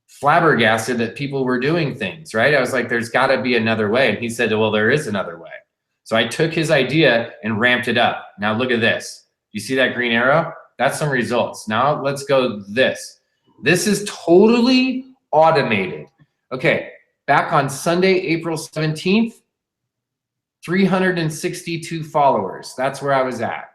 flabbergasted that people were doing things, right? I was like, there's got to be another way. And he said, well, there is another way. So I took his idea and ramped it up. Now look at this. You see that green arrow? That's some results. Now let's go this. This is totally automated. Okay, back on Sunday, April 17th, 362 followers. That's where I was at.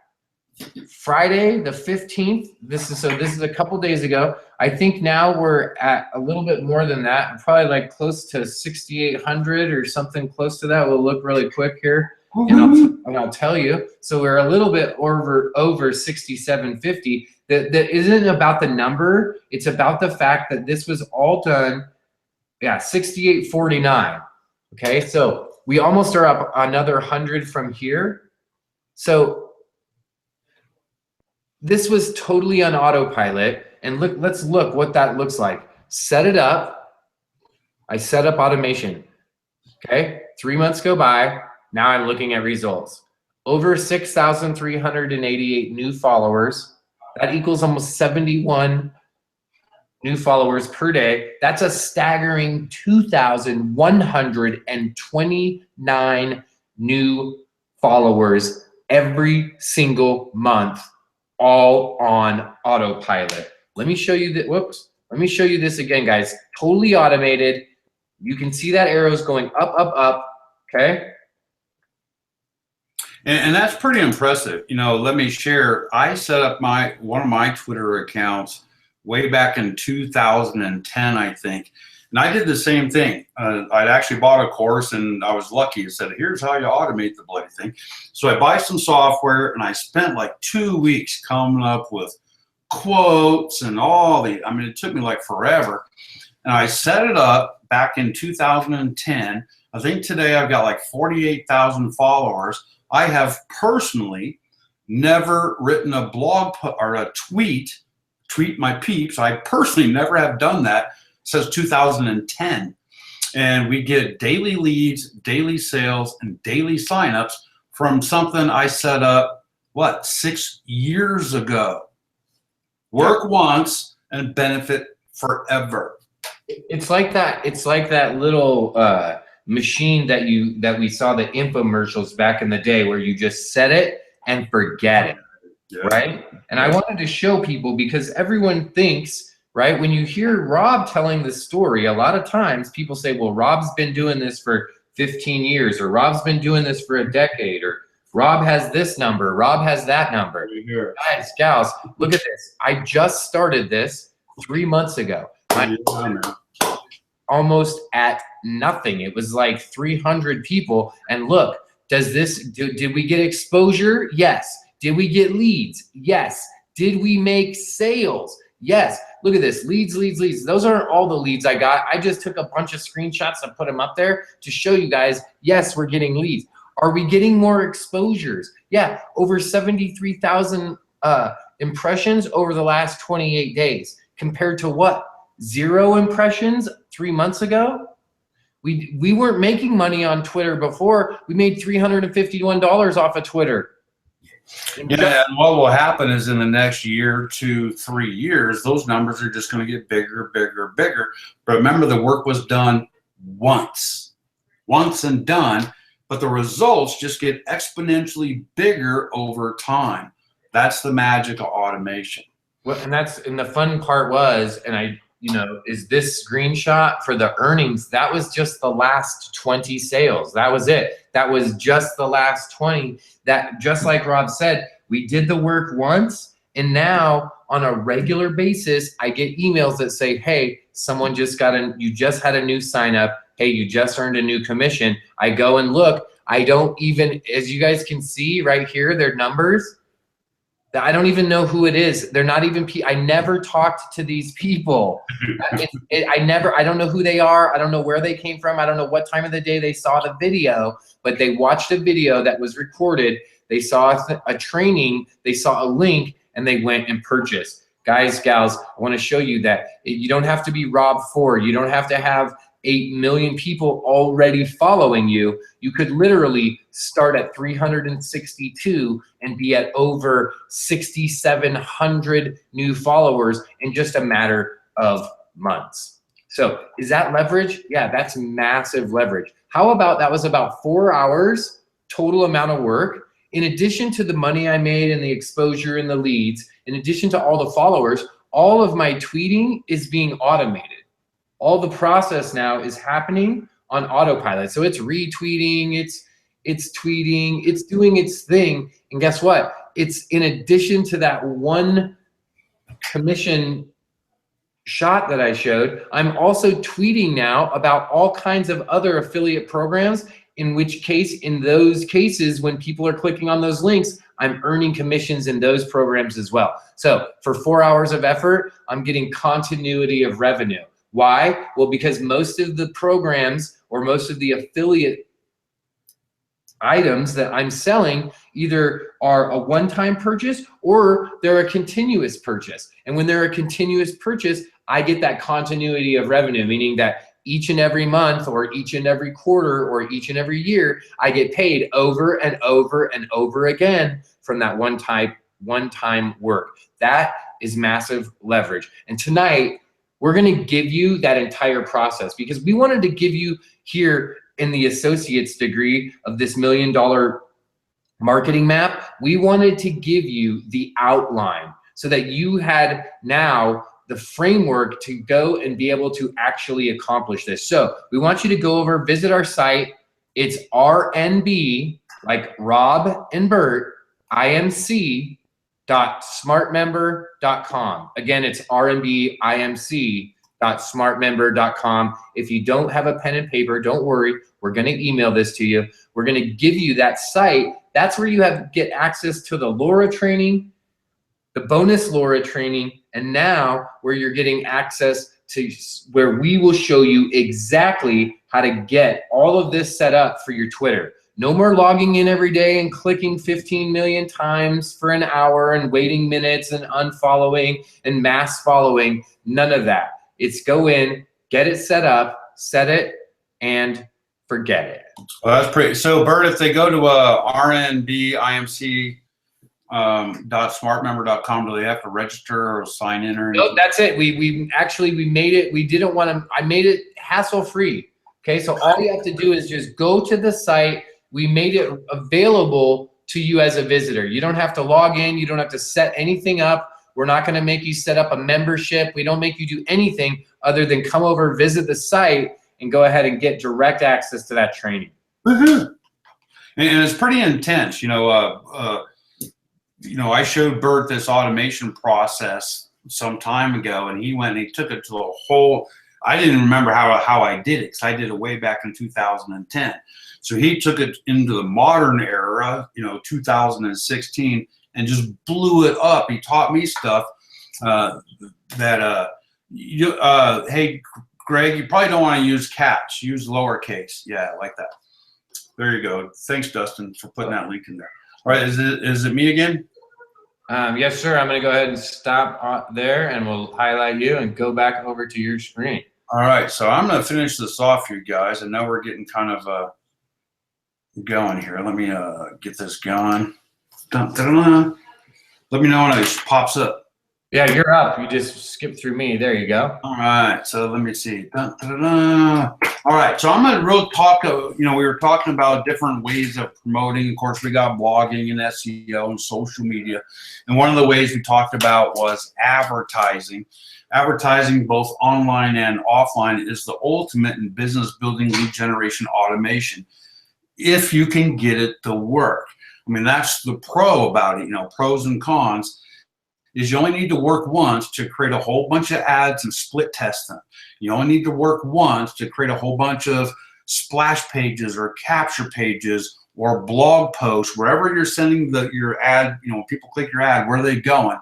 Friday the 15th, this is a couple days ago. I think now we're at a little bit more than that, probably like close to 6,800 or something close to that. We'll look really quick here, and I'll tell you. So we're a little bit over 6,750. That isn't about the number. It's about the fact that this was all done. Yeah, 6,849. Okay, so we almost are up another 100 from here. So this was totally on autopilot. And look, let's look what that looks like. Set it up. I set up automation. Okay, 3 months go by. Now I'm looking at results. Over 6,388 new followers. That equals almost 71 new followers per day. That's a staggering 2,129 new followers every single month, all on autopilot. Let me show you that. Whoops. Let me show you this again, guys. Totally automated. You can see that arrow's going up, up, up. Okay. And that's pretty impressive. You know, let me share. I set up one of my Twitter accounts way back in 2010, I think. And I did the same thing. I'd actually bought a course, and I was lucky. It said, here's how you automate the bloody thing. So I buy some software, and I spent like 2 weeks coming up with quotes and I mean, it took me like forever. And I set it up back in 2010. I think today I've got like 48,000 followers. I have personally never written a blog or a tweet my peeps. I personally never have done that since 2010. And we get daily leads, daily sales, and daily signups from something I set up, 6 years ago. Work once and benefit forever. It's like that. It's like that little machine that we saw the infomercials back in the day, where you just set it and forget it, right? And I wanted to show people, because everyone thinks, right, when you hear Rob telling the story, a lot of times people say, well, Rob's been doing this for 15 years, or Rob's been doing this for a decade, or Rob has this number. Rob has that number. Right here. Guys, gals, look at this. I just started this 3 months ago. Almost at nothing. It was like 300 people. And look, did we get exposure? Yes. Did we get leads? Yes. Did we make sales? Yes. Look at this, leads, leads, leads. Those aren't all the leads I got. I just took a bunch of screenshots and put them up there to show you guys, yes, we're getting leads. Are we getting more exposures? Yeah, over 73,000 impressions over the last 28 days compared to what? 0 impressions 3 months ago? We weren't making money on Twitter before. We made $351 off of Twitter. Yeah, and what will happen is in the next year, 2, 3 years, those numbers are just going to get bigger, bigger, bigger. But remember, the work was done once and done, but the results just get exponentially bigger over time. That's the magic of automation. Well, and the fun part was, is this screenshot for the earnings. That was just the last 20 sales. That was it. That was just the last 20. That, just like Rob said, we did the work once, and now on a regular basis, I get emails that say, hey, someone you just had a new sign up. Hey, you just earned a new commission. I go and look. I don't even, as you guys can see right here, their numbers. I don't even know who it is. They're not even, I never talked to these people. I don't know who they are. I don't know where they came from. I don't know what time of the day they saw the video, but they watched a video that was recorded. They saw a training, they saw a link, and they went and purchased. Guys, gals, I want to show you that you don't have to be Rob Ford. You don't have to have 8 million people already following you. You could literally start at 362 and be at over 6,700 new followers in just a matter of months. So is that leverage? Yeah, that's massive leverage. How about that was about 4 hours total amount of work. In addition to the money I made and the exposure and the leads, in addition to all the followers, all of my tweeting is being automated. All the process now is happening on autopilot. So it's retweeting, it's tweeting, it's doing its thing. And guess what? It's in addition to that one commission shot that I showed, I'm also tweeting now about all kinds of other affiliate programs, in which case, in those cases, when people are clicking on those links, I'm earning commissions in those programs as well. So for 4 hours of effort, I'm getting continuity of revenue. Why? Well, because most of the programs or most of the affiliate items that I'm selling either are a one-time purchase or they're a continuous purchase. And when they're a continuous purchase, I get that continuity of revenue, meaning that each and every month or each and every quarter or each and every year, I get paid over and over and over again from that one-time work. That is massive leverage. And tonight, we're going to give you that entire process because we wanted to give you here in the associate's degree of this $1 million marketing map. We wanted to give you the outline so that you had now the framework to go and be able to actually accomplish this. So we want you to go over, visit our site. It's RNB, like Rob and Bert, IMC.smartmember.com. Again, it's RNBIMC.smartmember.com. If you don't have a pen and paper, don't worry. We're going to email this to you. We're going to give you that site. That's where you get access to the LoRa training, the bonus LoRa training, and now where you're getting access to where we will show you exactly how to get all of this set up for your Twitter. No more logging in every day and clicking 15 million times for an hour and waiting minutes and unfollowing and mass following. None of that. It's go in, get it set up, set it, and forget it. Well, that's pretty. So, Bert, if they go to rnbimc.smartmember.com, do they have to register or sign in or anything? No, that's it. We made it. We didn't want to. I made it hassle-free. Okay, so all you have to do is just go to the site. We made it available to you as a visitor. You don't have to log in. You don't have to set anything up. We're not going to make you set up a membership. We don't make you do anything other than come over, visit the site, and go ahead and get direct access to that training. Woohoo! and it's pretty intense. I showed Bert this automation process some time ago, and he went and he took it to a whole. I didn't remember how I did it because I did it way back in 2010. So he took it into the modern era, 2016, and just blew it up. He taught me stuff hey, Greg, you probably don't want to use caps. Use lowercase. Yeah, like that. There you go. Thanks, Dustin, for putting that link in there. All right, is it me again? Yes, sir. I'm going to go ahead and stop there, and we'll highlight you and go back over to your screen. All right, so I'm going to finish this off, you guys. I know we're getting kind of going here. Let me get this going. Dun, dun, dun. Let me know when it pops up. Yeah, you're up. You just skipped through me. There you go. All right, so let me see. Dun, dun, dun, dun. All right, so I'm going to really talk, we were talking about different ways of promoting. Of course, we got blogging and SEO and social media. And one of the ways we talked about was advertising. Advertising, both online and offline, is the ultimate in business building, lead generation, automation, if you can get it to work. I mean, that's the pro about it, pros and cons. Is you only need to work once to create a whole bunch of ads and split test them. You only need to work once to create a whole bunch of splash pages or capture pages or blog posts, wherever you're sending your ad, when people click your ad, where are they going?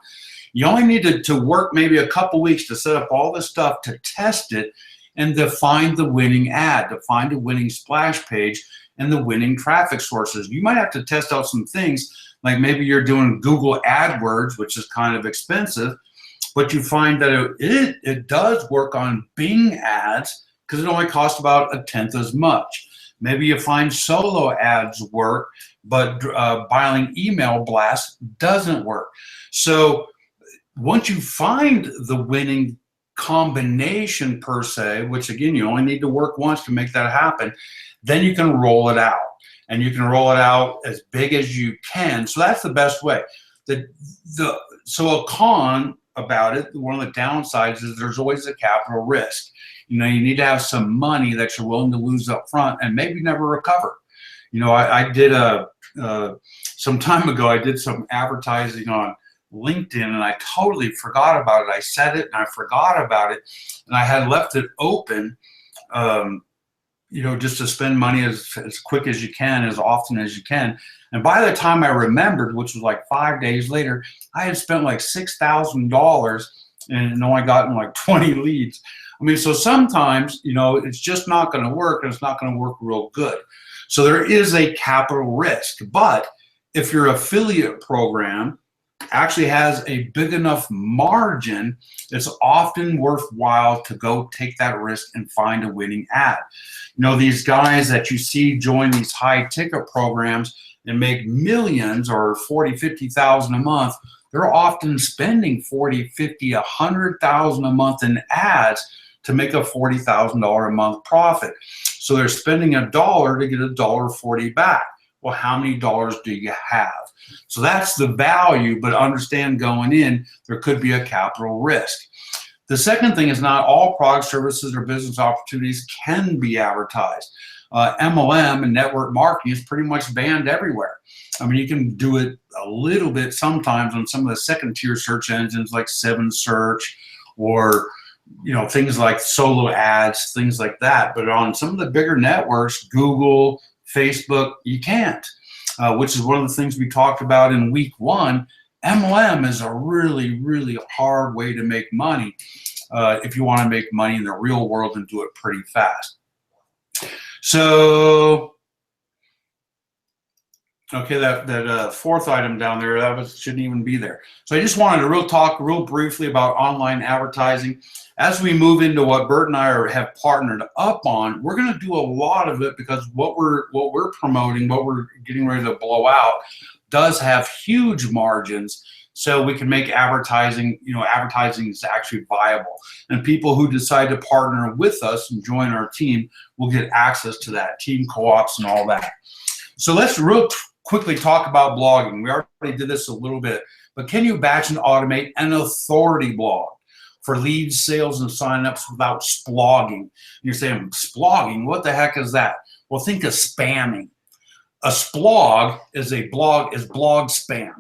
You only need to work maybe a couple weeks to set up all this stuff, to test it, and to find the winning ad, to find a winning splash page and the winning traffic sources. You might have to test out some things, like maybe you're doing Google AdWords, which is kind of expensive, but you find that it does work on Bing ads because it only costs about 1/10 as much. Maybe you find solo ads work, but buying email blasts doesn't work. So once you find the winning combination per se, which again, you only need to work once to make that happen, then you can roll it out. And you can roll it out as big as you can. So that's the best way. So a con about it, one of the downsides is there's always a capital risk. You need to have some money that you're willing to lose up front and maybe never recover. I did some time ago, I did some advertising on LinkedIn and I totally forgot about it. I said it and I forgot about it. And I had left it open, just to spend money as quick as you can, as often as you can. And by the time I remembered, which was like 5 days later, I had spent like $6,000 and only gotten like 20 leads. I mean, so sometimes, it's just not going to work, and it's not going to work real good. So there is a capital risk. But if your affiliate program actually has a big enough margin, it's often worthwhile to go take that risk and find a winning ad. These guys that you see join these high ticket programs and make millions or 40, 50,000 a month, they're often spending 40, 50, 100,000 a month in ads to make a $40,000 a month profit. So they're spending $1 to get $1.40 back. Well, how many dollars do you have? So that's the value, but understand going in, there could be a capital risk. The second thing is not all products, services, or business opportunities can be advertised. MLM and network marketing is pretty much banned everywhere. I mean, you can do it a little bit sometimes on some of the second tier search engines like 7Search or things like solo ads, things like that. But on some of the bigger networks, Google, Facebook, you can't, which is one of the things we talked about in week 1. MLM is a really, really hard way to make money if you want to make money in the real world and do it pretty fast. So, okay, that fourth item down there, shouldn't even be there. So I just wanted to talk real briefly about online advertising. As we move into what Bert and I have partnered up on, we're going to do a lot of it because what we're promoting, what we're getting ready to blow out, does have huge margins. So we can make advertising, advertising is actually viable. And people who decide to partner with us and join our team will get access to that, team co-ops and all that. So let's real quickly talk about blogging. We already did this a little bit, but can you batch and automate an authority blog for leads, sales, and signups without splogging? And you're saying, splogging, what the heck is that? Well, think of spamming. A splog is blog spam.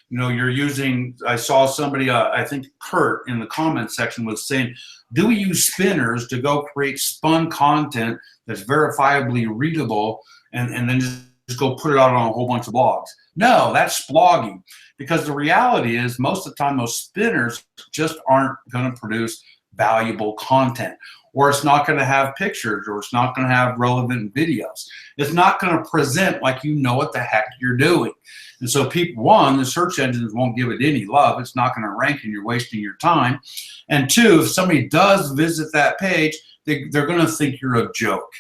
You know, you're using, I saw somebody, I think Kurt in the comment section was saying, do we use spinners to go create spun content that's verifiably readable and then just go put it out on a whole bunch of blogs? No, that's splogging, because the reality is most of the time those spinners just aren't going to produce valuable content, or it's not going to have pictures, or it's not going to have relevant videos. It's not going to present like you know what the heck you're doing. And so people, one, the search engines won't give it any love. It's not going to rank and you're wasting your time. And two, if somebody does visit that page, they're going to think you're a joke.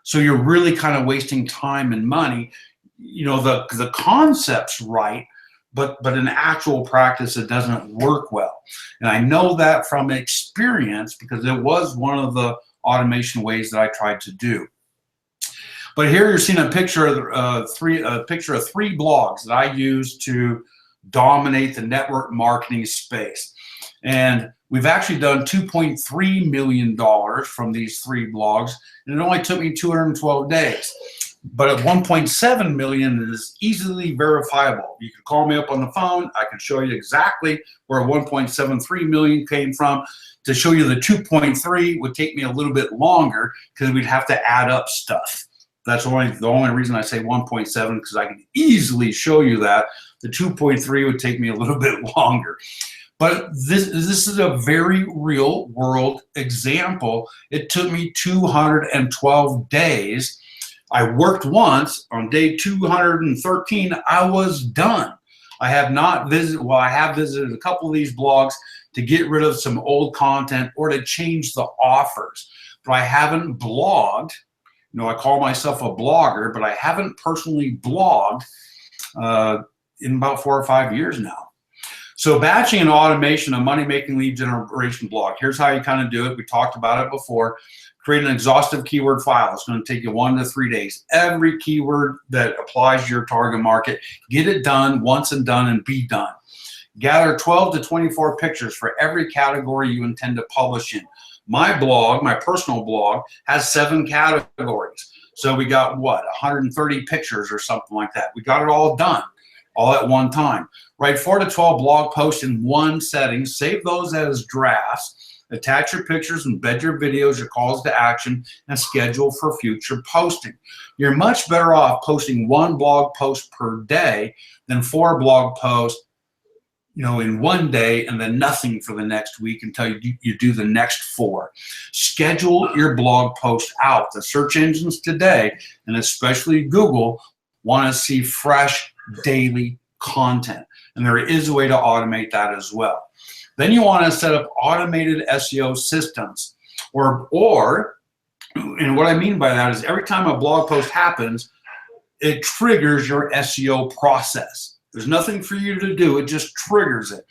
So you're really kind of wasting time and money. You know, the concept's right, but in actual practice, it doesn't work well. And I know that from experience because it was one of the automation ways that I tried to do. But here you're seeing a picture of three blogs that I use to dominate the network marketing space. And we've actually done $2.3 million from these 3 blogs, and it only took me 212 days. But at 1.7 million is easily verifiable. You can call me up on the phone. I can show you exactly where 1.73 million came from. To show you the 2.3 would take me a little bit longer because we'd have to add up stuff. That's the only reason I say 1.7, because I can easily show you that. The 2.3 would take me a little bit longer. But this is a very real world example. It took me 212 days. I worked once. On day 213, I was done. I have not visited, well, I have visited a couple of these blogs to get rid of some old content or to change the offers. But I haven't blogged. You know, I call myself a blogger, but I haven't personally blogged in about 4 or 5 years now. So batching and automation, a money-making lead generation blog. Here's how you kind of do it. We talked about it before. Create an exhaustive keyword file. It's going to take you 1 to 3 days. Every keyword that applies to your target market, get it done once and done and be done. Gather 12 to 24 pictures for every category you intend to publish in. My blog, my personal blog, has 7 categories. So we got, what, 130 pictures or something like that. We got it all done, all at one time. Write 4 to 12 blog posts in one setting. Save those as drafts. Attach your pictures, embed your videos, your calls to action, and schedule for future posting. You're much better off posting 1 blog post per day than 4 blog posts, you know, in 1 day and then nothing for the next week until you do the next 4. Schedule your blog post out. The search engines today, and especially Google, want to see fresh daily content. And there is a way to automate that as well. Then you want to set up automated SEO systems. And what I mean by that is every time a blog post happens, it triggers your SEO process. There's nothing for you to do, it just triggers it.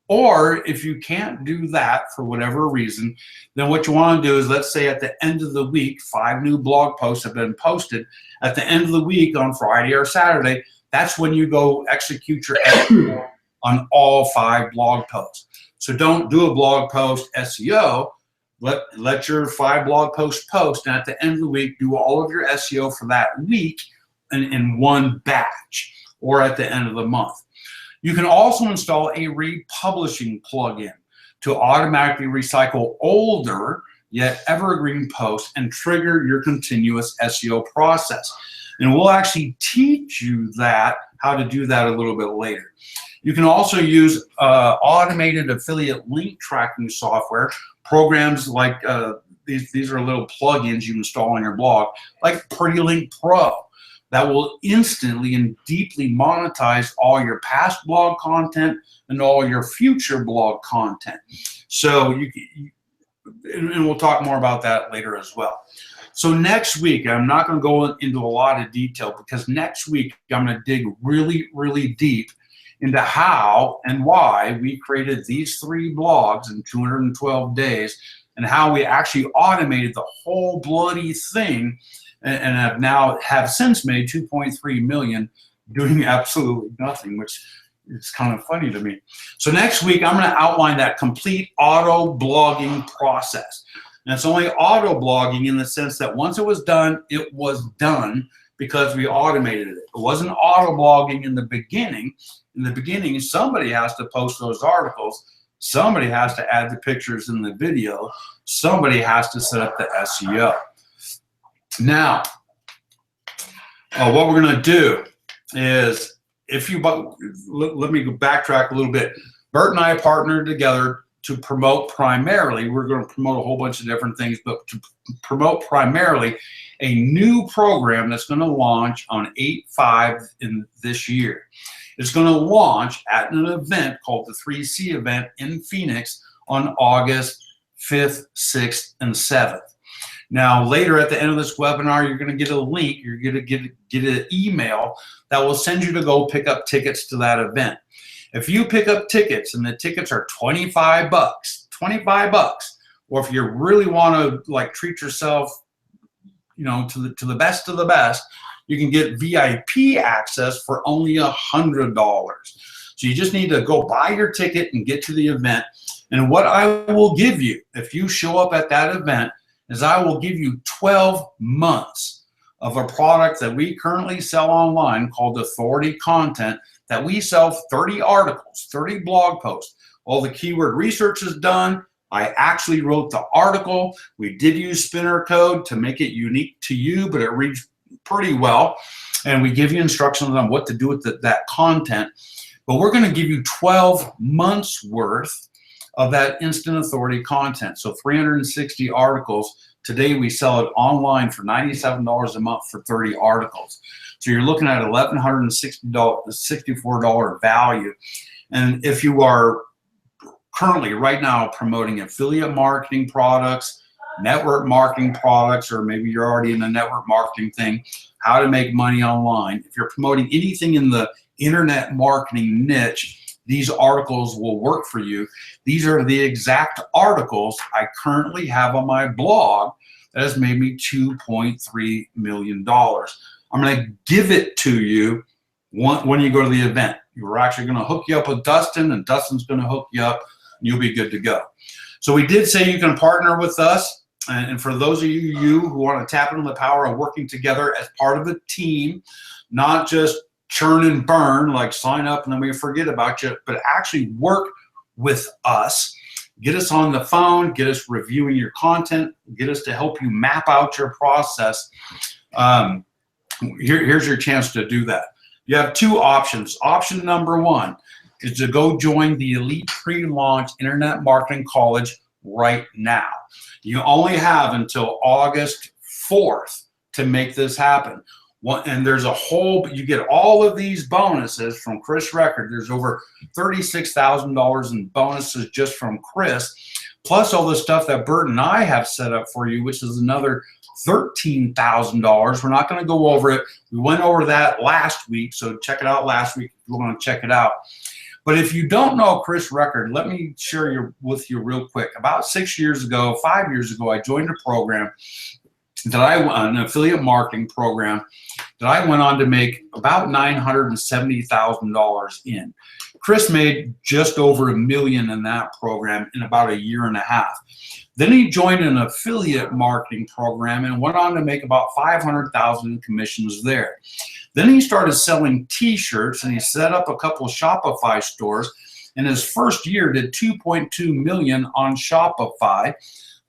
Or if you can't do that for whatever reason, then what you want to do is, let's say at the end of the week, 5 new blog posts have been posted. At the end of the week on Friday or Saturday, that's when you go execute your SEO on all 5 blog posts. So don't do a blog post SEO, let your 5 blog posts post, and at the end of the week, do all of your SEO for that week in one batch, or at the end of the month. You can also install a republishing plugin to automatically recycle older yet evergreen posts and trigger your continuous SEO process. And we'll actually teach you how to do that a little bit later. You can also use automated affiliate link tracking software. Programs like these are little plugins you install on your blog, like PrettyLink Pro, that will instantly and deeply monetize all your past blog content and all your future blog content. So and we'll talk more about that later as well. So next week, I'm not going to go into a lot of detail, because next week I'm going to dig really, really deep into how and why we created these 3 blogs in 212 days, and how we actually automated the whole bloody thing, and have since made 2.3 million doing absolutely nothing, which is kind of funny to me. So next week, I'm going to outline that complete auto blogging process. And it's only auto blogging in the sense that once it was done, because we automated it. It wasn't auto blogging in the beginning. In the beginning, somebody has to post those articles. Somebody has to add the pictures in the video. Somebody has to set up the SEO. Now, what we're going to do is, let me backtrack a little bit. Bert and I partnered together to promote primarily, we're going to promote a whole bunch of different things, but to promote primarily a new program that's going to launch on 8/5 in this year. It's going to launch at an event called the 3C event in Phoenix on August 5th, 6th, and 7th. Now, later at the end of this webinar, you're going to get a link. You're going to get an email that will send you to go pick up tickets to that event. If you pick up tickets and the tickets are $25, $25, or if you really want to like treat yourself, you know, to the best of the best, you can get VIP access for only $100. So you just need to go buy your ticket and get to the event. And what I will give you if you show up at that event is I will give you 12 months of a product that we currently sell online called Authority Content, that we sell 30 articles, 30 blog posts. All the keyword research is done. I actually wrote the article. We did use Spinner code to make it unique to you, but it reads pretty well. And we give you instructions on what to do with that content. But we're going to give you 12 months worth of that instant authority content. So 360 articles. Today we sell it online for $97 a month for 30 articles. So you're looking at $1,164 value. And if you are currently right now promoting affiliate marketing products, network marketing products, or maybe you're already in the network marketing thing, how to make money online. If you're promoting anything in the internet marketing niche, these articles will work for you. These are the exact articles I currently have on my blog that has made me $2.3 million. I'm going to give it to you when you go to the event. We're actually going to hook you up with Dustin, and Dustin's going to hook you up, and you'll be good to go. So we did say you can partner with us. And for those of you who want to tap into the power of working together as part of a team, not just churn and burn, like sign up and then we forget about you, but actually work with us. Get us on the phone, get us reviewing your content, get us to help you map out your process. Here's your chance to do that. You have two options. Option number one is to go join the Elite Pre-Launch Internet Marketing College right now. You only have until August 4th to make this happen. And there's a whole, you get all of these bonuses from Chris Record. There's over $36,000 in bonuses just from Chris, plus all the stuff that Bert and I have set up for you, which is another $13,000. We're not going to go over it. We went over that last week, so check it out last week if you want to check it out. But if you don't know Chris Record, let me share with you real quick. About 5 years ago, I joined a program an affiliate marketing program that I went on to make about $970,000 in. Chris made just over $1 million in that program in about a year and a half. Then he joined an affiliate marketing program and went on to make about $500,000 in commissions there. Then he started selling t-shirts and he set up a couple of Shopify stores. In his first year, did $2.2 million on Shopify.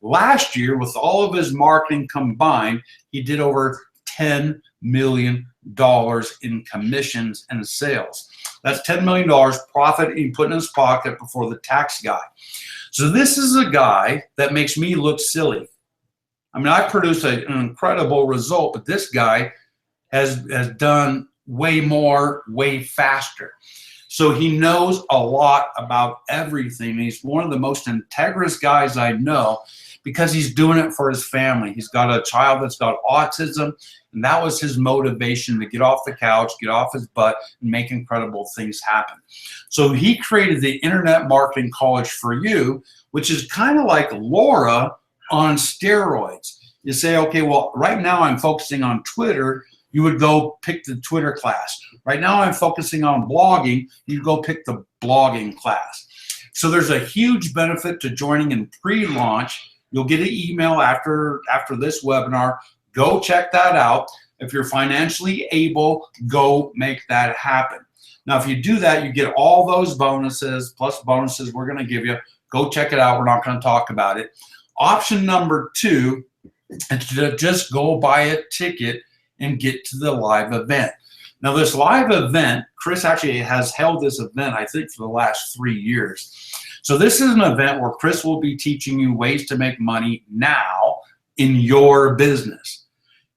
Last year, with all of his marketing combined, he did over $10 million in commissions and sales. That's $10 million profit he put in his pocket before the tax guy. So this is a guy that makes me look silly. I mean, I produced an incredible result, but this guy has done way more, way faster. So he knows a lot about everything. He's one of the most integrous guys I know because he's doing it for his family. He's got a child that's got autism, and that was his motivation to get off the couch, get off his butt, and make incredible things happen. So he created the Internet Marketing College for You, which is kind of like Laura on steroids. You say, okay, well, right now I'm focusing on Twitter. You would go pick the Twitter class. Right now I'm focusing on blogging. You go pick the blogging class. So there's a huge benefit to joining in pre-launch. You'll get an email after this webinar. Go check that out. If you're financially able, go make that happen. Now, if you do that, you get all those bonuses, plus bonuses we're going to give you. Go check it out. We're not going to talk about it. Option number 2 is to just go buy a ticket and get to the live event. Now, this live event, Chris actually has held this event, I think, for the last 3 years. So this is an event where Chris will be teaching you ways to make money now in your business.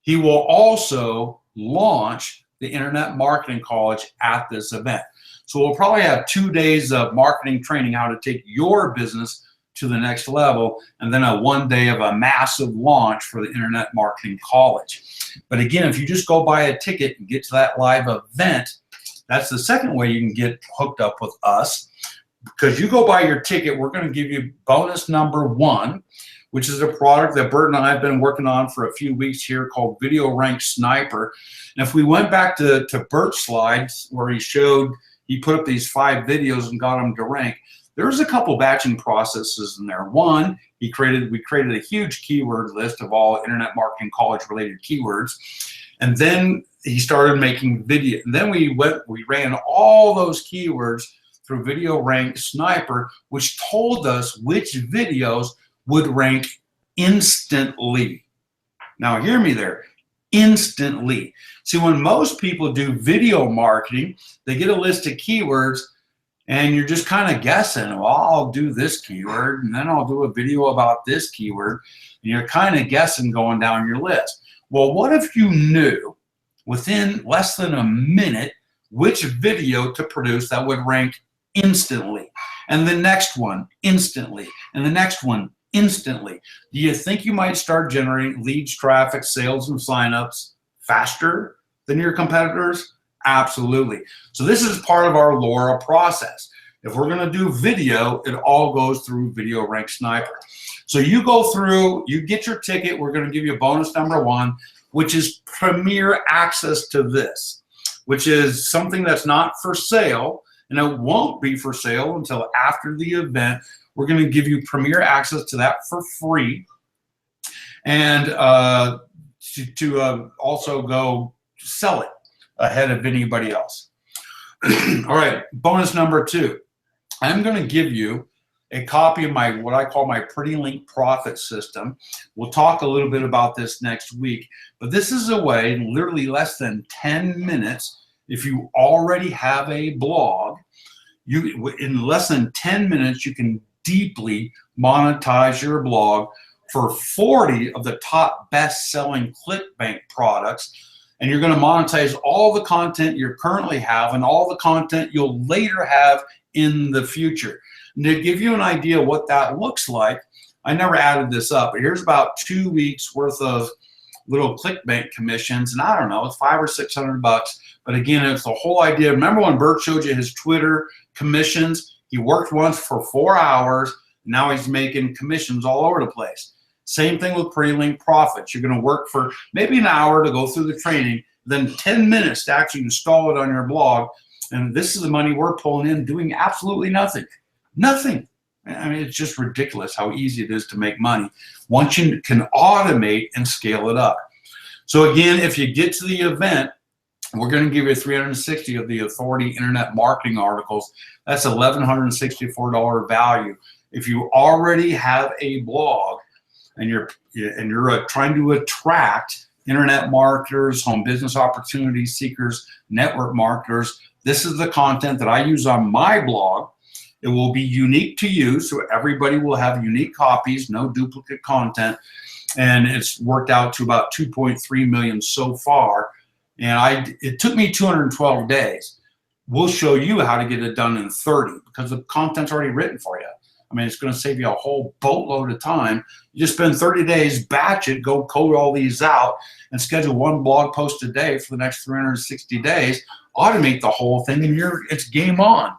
He will also launch the Internet Marketing College at this event. So we'll probably have 2 days of marketing training, how to take your business to the next level, and then a 1 day of a massive launch for the Internet Marketing College. But again, if you just go buy a ticket and get to that live event, that's the second way you can get hooked up with us. Because you go buy your ticket, we're going to give you bonus number 1, which is a product that Bert and I have been working on for a few weeks here called Video Rank Sniper. And if we went back to Bert's slides where he put up these 5 videos and got them to rank, there's a couple batching processes in there. One, we created a huge keyword list of all Internet Marketing College related keywords. And then he started making video. And then we ran all those keywords through Video Rank Sniper, which told us which videos would rank instantly. Now hear me there, instantly. See, when most people do video marketing, they get a list of keywords and you're just kind of guessing, well, I'll do this keyword and then I'll do a video about this keyword. And you're kind of guessing going down your list. Well, what if you knew within less than a minute which video to produce that would rank instantly, and the next one instantly, and the next one instantly? Do you think you might start generating leads, traffic, sales, and signups faster than your competitors? Absolutely. So this is part of our LoRa process. If we're going to do video, it all goes through Video Rank Sniper. So you go through, you get your ticket. We're going to give you bonus number 1, which is premier access to this, which is something that's not for sale, and it won't be for sale until after the event. We're going to give you premier access to that for free, and to also go sell it ahead of anybody else. All right, bonus number 2. I'm going to give you a copy of my, what I call my Pretty Link Profit System. We'll talk a little bit about this next week, but this is a way in literally less than 10 minutes, if you already have a blog, in less than 10 minutes, you can deeply monetize your blog for 40 of the top best-selling ClickBank products. And you're going to monetize all the content you currently have and all the content you'll later have in the future. And to give you an idea what that looks like, I never added this up, but here's about 2 weeks worth of little ClickBank commissions. And I don't know, it's $500 or $600. But again, it's the whole idea. Remember when Bert showed you his Twitter commissions? He worked once for 4 hours. Now he's making commissions all over the place. Same thing with Pretty Link Profits. You're going to work for maybe an hour to go through the training, then 10 minutes to actually install it on your blog. And this is the money we're pulling in doing absolutely nothing. Nothing. I mean, it's just ridiculous how easy it is to make money once you can automate and scale it up. So again, if you get to the event, we're going to give you 360 of the Authority Internet Marketing articles. That's $1,164 value. If you already have a blog and you're trying to attract internet marketers, home business opportunity seekers, network marketers, this is the content that I use on my blog. It will be unique to you, so everybody will have unique copies, no duplicate content, and it's worked out to about 2.3 million so far. And it took me 212 days. We'll show you how to get it done in 30 because the content's already written for you. I mean, it's going to save you a whole boatload of time. You just spend 30 days, batch it, go code all these out, and schedule 1 blog post a day for the next 360 days. Automate the whole thing, and it's game on.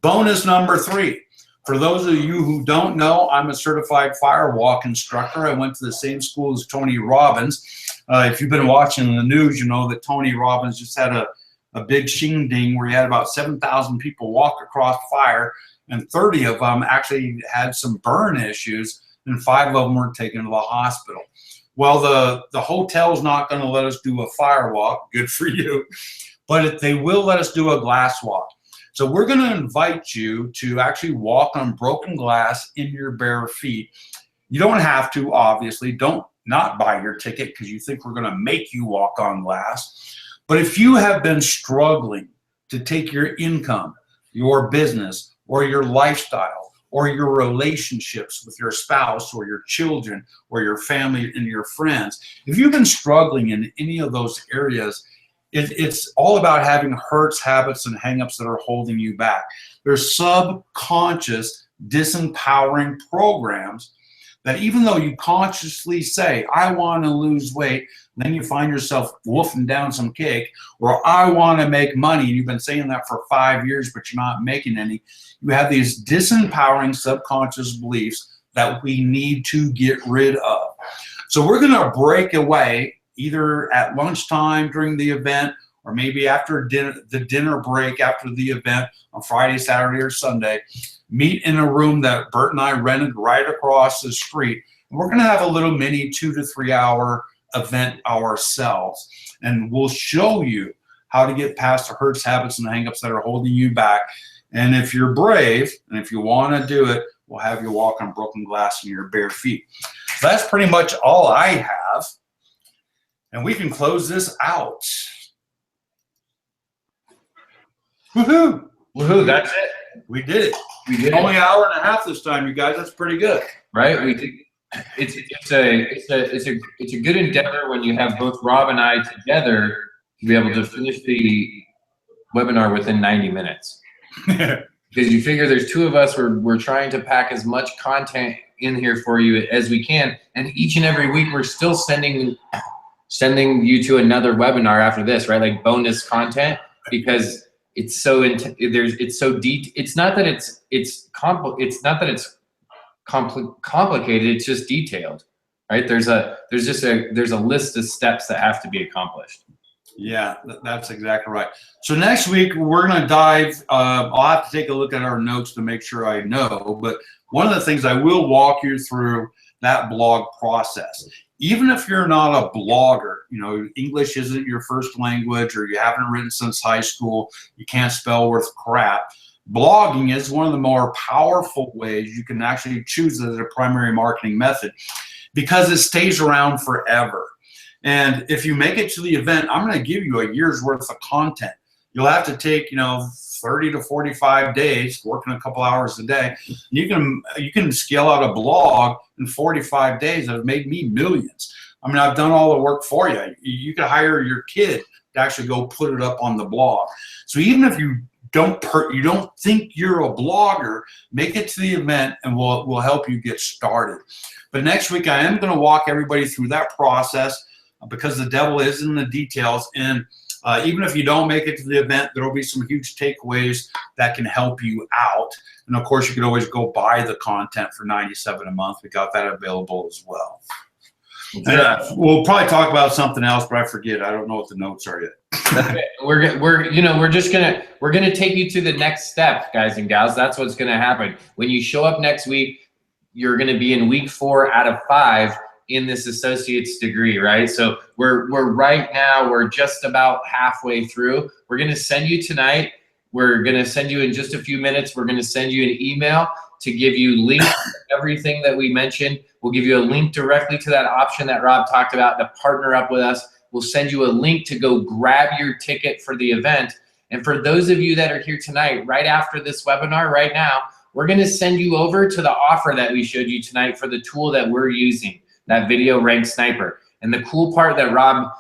Bonus number 3. For those of you who don't know, I'm a certified firewalk instructor. I went to the same school as Tony Robbins. If you've been watching the news, you know that Tony Robbins just had a big shindig where he had about 7,000 people walk across fire, and 30 of them actually had some burn issues, and 5 of them were taken to the hospital. Well, the hotel's not going to let us do a fire walk. Good for you. But they will let us do a glass walk. So we're going to invite you to actually walk on broken glass in your bare feet. You don't have to, obviously. Don't not buy your ticket because you think we're going to make you walk on glass. But if you have been struggling to take your income, your business, or your lifestyle, or your relationships with your spouse or your children or your family and your friends, if you've been struggling in any of those areas, it's all about having hurts, habits, and hangups that are holding you back. There's subconscious disempowering programs that even though you consciously say, I want to lose weight, then you find yourself wolfing down some cake, or I want to make money, and you've been saying that for 5 years, but you're not making any. You have these disempowering subconscious beliefs that we need to get rid of. So we're going to break away either at lunchtime during the event, or maybe after dinner, the dinner break after the event on Friday, Saturday, or Sunday. Meet in a room that Bert and I rented right across the street. And we're going to have a little mini 2 to 3 hour event ourselves. And we'll show you how to get past the hurts, habits, and hangups that are holding you back. And if you're brave, and if you want to do it, we'll have you walk on broken glass in your bare feet. So that's pretty much all I have. And we can close this out. Woohoo! Woohoo, that's it. We did it. We did Only it. an hour and a half this time, you guys. That's pretty good. Right? We did. It's a good endeavor when you have both Rob and I together to be able to finish the webinar within 90 minutes. Because you figure there's 2 of us, we're trying to pack as much content in here for you as we can, and each and every week we're still sending you to another webinar after this, right? Like bonus content, because it's so deep. It's not that it's complicated. It's just detailed, right? There's a list of steps that have to be accomplished. Yeah, that's exactly right. So next week we're going to dive. I'll have to take a look at our notes to make sure I know. But one of the things I will walk you through that blog process. Even if you're not a blogger, you know, English isn't your first language, or you haven't written since high school, you can't spell worth crap. Blogging is one of the more powerful ways you can actually choose as a primary marketing method, because it stays around forever. And if you make it to the event, I'm going to give you a year's worth of content. You'll have to take, 30 to 45 days, working a couple hours a day. You can scale out a blog in 45 days that have made me millions. I mean, I've done all the work for you. You could hire your kid to actually go put it up on the blog. So even if you don't think you're a blogger, make it to the event and we'll help you get started. But next week I am going to walk everybody through that process, because the devil is in the details. And even if you don't make it to the event, there will be some huge takeaways that can help you out. And of course, you can always go buy the content for $97 a month. We got that available as well. And, we'll probably talk about something else, but I forget. I don't know what the notes are yet. We're gonna take you to the next step, guys and gals. That's what's gonna happen. When you show up next week, you're gonna be in week 4 out of 5 in this associate's degree, right? So we're just about halfway through. We're gonna send you tonight. We're gonna send you in just a few minutes. We're gonna send you an email to give you links to everything that we mentioned. We'll give you a link directly to that option that Rob talked about to partner up with us. We'll send you a link to go grab your ticket for the event. And for those of you that are here tonight, right after this webinar right now, we're gonna send you over to the offer that we showed you tonight for the tool that we're using, that Video Rank Sniper. And the cool part that Rob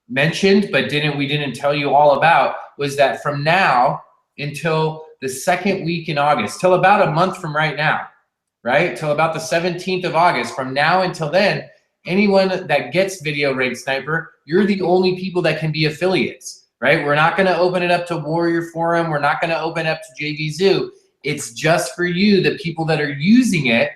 mentioned, but we didn't tell you all about, was that from now until the 2nd week in August, till about a month from right now, right? Till about the 17th of August, from now until then, anyone that gets Video Rank Sniper, you're the only people that can be affiliates, right? We're not gonna open it up to Warrior Forum. We're not gonna open it up to JVZoo. It's just for you, the people that are using it,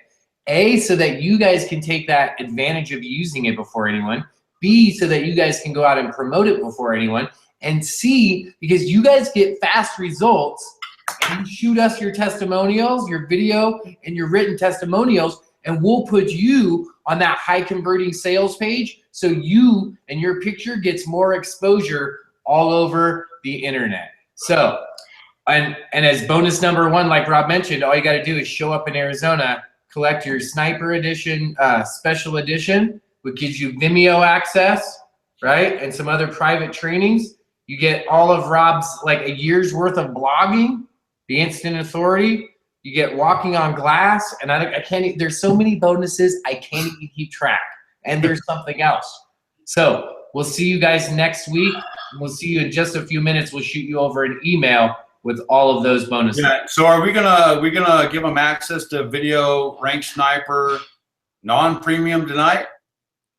A, so that you guys can take that advantage of using it before anyone, B, so that you guys can go out and promote it before anyone, and C, because you guys get fast results and you shoot us your testimonials, your video and your written testimonials, and we'll put you on that high converting sales page so you and your picture gets more exposure all over the internet. So, and as bonus number one, like Rob mentioned, all you got to do is show up in Arizona, collect your Sniper Edition special edition, which gives you Vimeo access, right? And some other private trainings. You get all of Rob's like a year's worth of blogging, the Instant Authority. You get Walking on Glass, and I can't, there's so many bonuses, I can't even keep track. And there's something else. So we'll see you guys next week. We'll see you in just a few minutes. We'll shoot you over an email with all of those bonuses. Yeah. So are we gonna give them access to Video Rank Sniper non-premium tonight?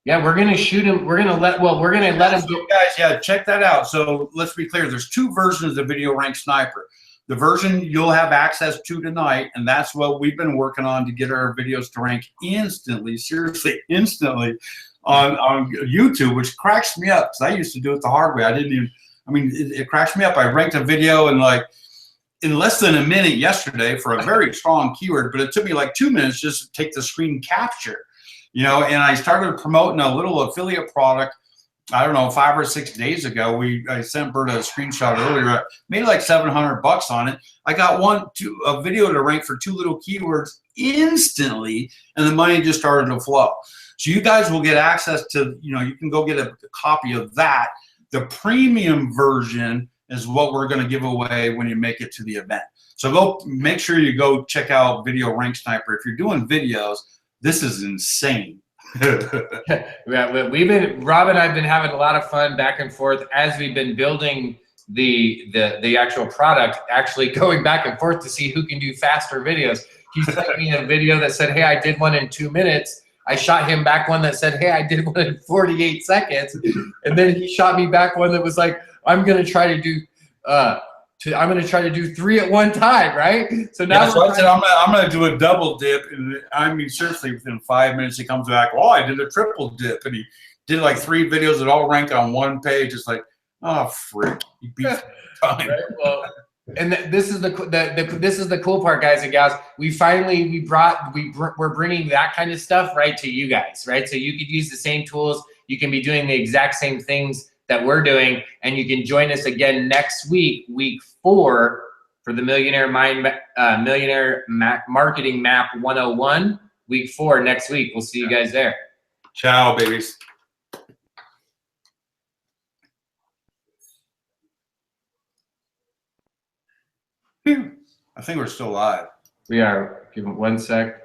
Yeah, we're gonna shoot him. We're gonna let him So guys, yeah, check that out. So let's be clear. There's two versions of Video Rank Sniper. The version you'll have access to tonight, and that's what we've been working on to get our videos to rank instantly, seriously, instantly on YouTube, which cracks me up because I used to do it the hard way. It cracks me up. I ranked a video in less than a minute yesterday for a very strong keyword, but it took me like 2 minutes just to take the screen capture, and I started promoting a little affiliate product. I don't know, 5 or 6 days ago. I sent Bert a screenshot earlier. I made like $700 on it. I got a video to rank for 2 little keywords instantly, and the money just started to flow. So you guys will get access to, you can go get a copy of that. The premium version is what we're going to give away when you make it to the event. So go make sure you go check out Video Rank Sniper. If you're doing videos, this is insane. Yeah, Rob and I've been having a lot of fun back and forth as we've been building the actual product, actually going back and forth to see who can do faster videos. He sent me a video that said, hey, I did one in 2 minutes. I shot him back one that said, hey, I did one in 48 seconds. And then he shot me back one that was like, I'm gonna try to do 3 at one time, right? So now so I said I'm gonna do a double dip, and seriously, within 5 minutes he comes back. Oh, I did a triple dip, and he did like 3 videos that all rank on one page. It's like, oh frick, he beat time. Right? Well, and this is the cool part, guys and gals. We're bringing that kind of stuff right to you guys, right? So you could use the same tools. You can be doing the exact same things that we're doing, and you can join us again next week, week 4, for the Millionaire Marketing Map 101. Week 4 next week. We'll see you guys there. Ciao, babies. I think we're still live. We are. Give it 1 sec.